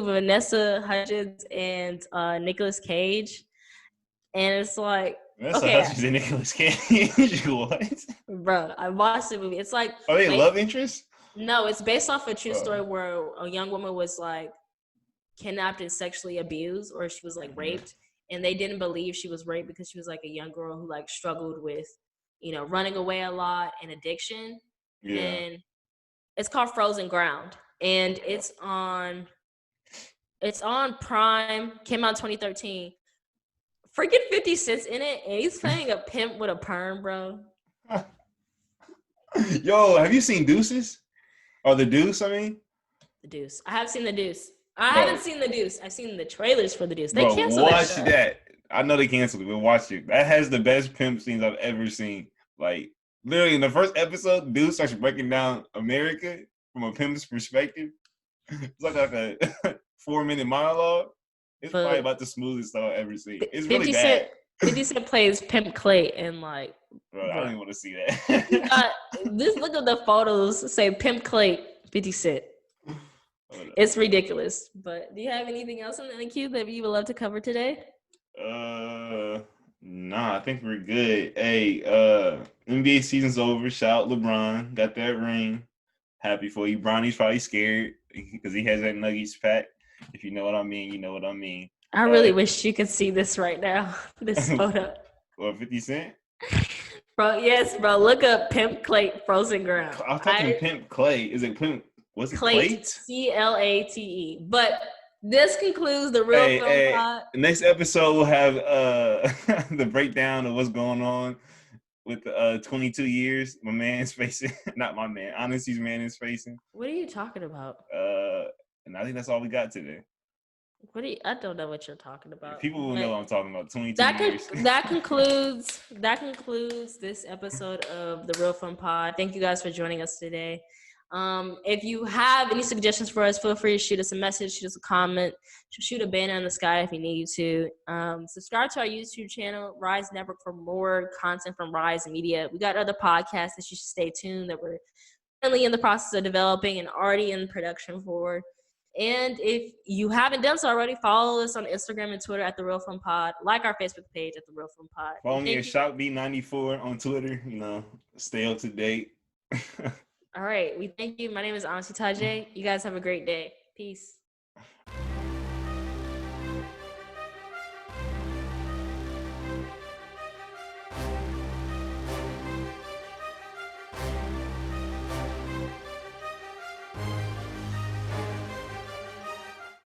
with Vanessa Hudgens and Nicolas Cage, and it's like, Vanessa okay, Hudgens and Nicolas Cage. What? bro, I watched the movie. It's like, Are they love interests? No, it's based off a true story where a young woman was like kidnapped and sexually abused, or she was like raped, and they didn't believe she was raped because she was like a young girl who like struggled with, running away a lot and addiction. Yeah. And it's called Frozen Ground, and it's on Prime. Came out 2013. Freaking 50 Cent's in it, and he's playing a pimp with a perm, bro. Yo, have you seen Deuces? Or The Deuce, I mean? The Deuce. I have seen The Deuce. I haven't seen The Deuce. I've seen the trailers for The Deuce. They canceled watch that. I know they canceled it, but watch it. That has the best pimp scenes I've ever seen. Like, literally, in the first episode, Deuce starts breaking down America from a pimp's perspective. It's like a 4-minute monologue. It's probably about the smoothest stuff I've ever seen. It's really bad. 50 Cent plays Pimp Clay, and like, bro, I don't even want to see that. Just look at the photos. Say Pimp Clay, 50 Cent. It's ridiculous. But do you have anything else in the queue that you would love to cover today? Nah, I think we're good. Hey, NBA season's over. Shout out LeBron. Got that ring. Happy for you. Bronny's probably scared because he has that Nuggets pack. If you know what I mean, you know what I mean. I really wish you could see this right now. This photo. What, 50 Cent? Bro, yes, bro. Look up Pimp Clay Frozen Ground. I'm talking Pimp Clay. Is it Pimp? What's it? Clate? CLATE. But this concludes the Real Film Pod. Next episode we'll have the breakdown of what's going on with 22 years my man is facing. Not my man. Honesty's man is facing. What are you talking about? And I think that's all we got today. I don't know what you're talking about. People will know what I'm talking about. 22 years. That concludes this episode of the Real Fun Pod. Thank you guys for joining us today. If you have any suggestions for us, feel free to shoot us a message, shoot us a comment, shoot a banner in the sky if you need to. Subscribe to our YouTube channel, Rise Network, for more content from Rise Media. We got other podcasts that you should stay tuned that we're currently in the process of developing and already in production for. And if you haven't done so already, follow us on Instagram and Twitter at The Real Fun Pod. Like our Facebook page at The Real Fun Pod. Follow me at ShoutB94 on Twitter. Stay up to date. All right. We thank you. My name is Ansi Tajay. You guys have a great day. Peace.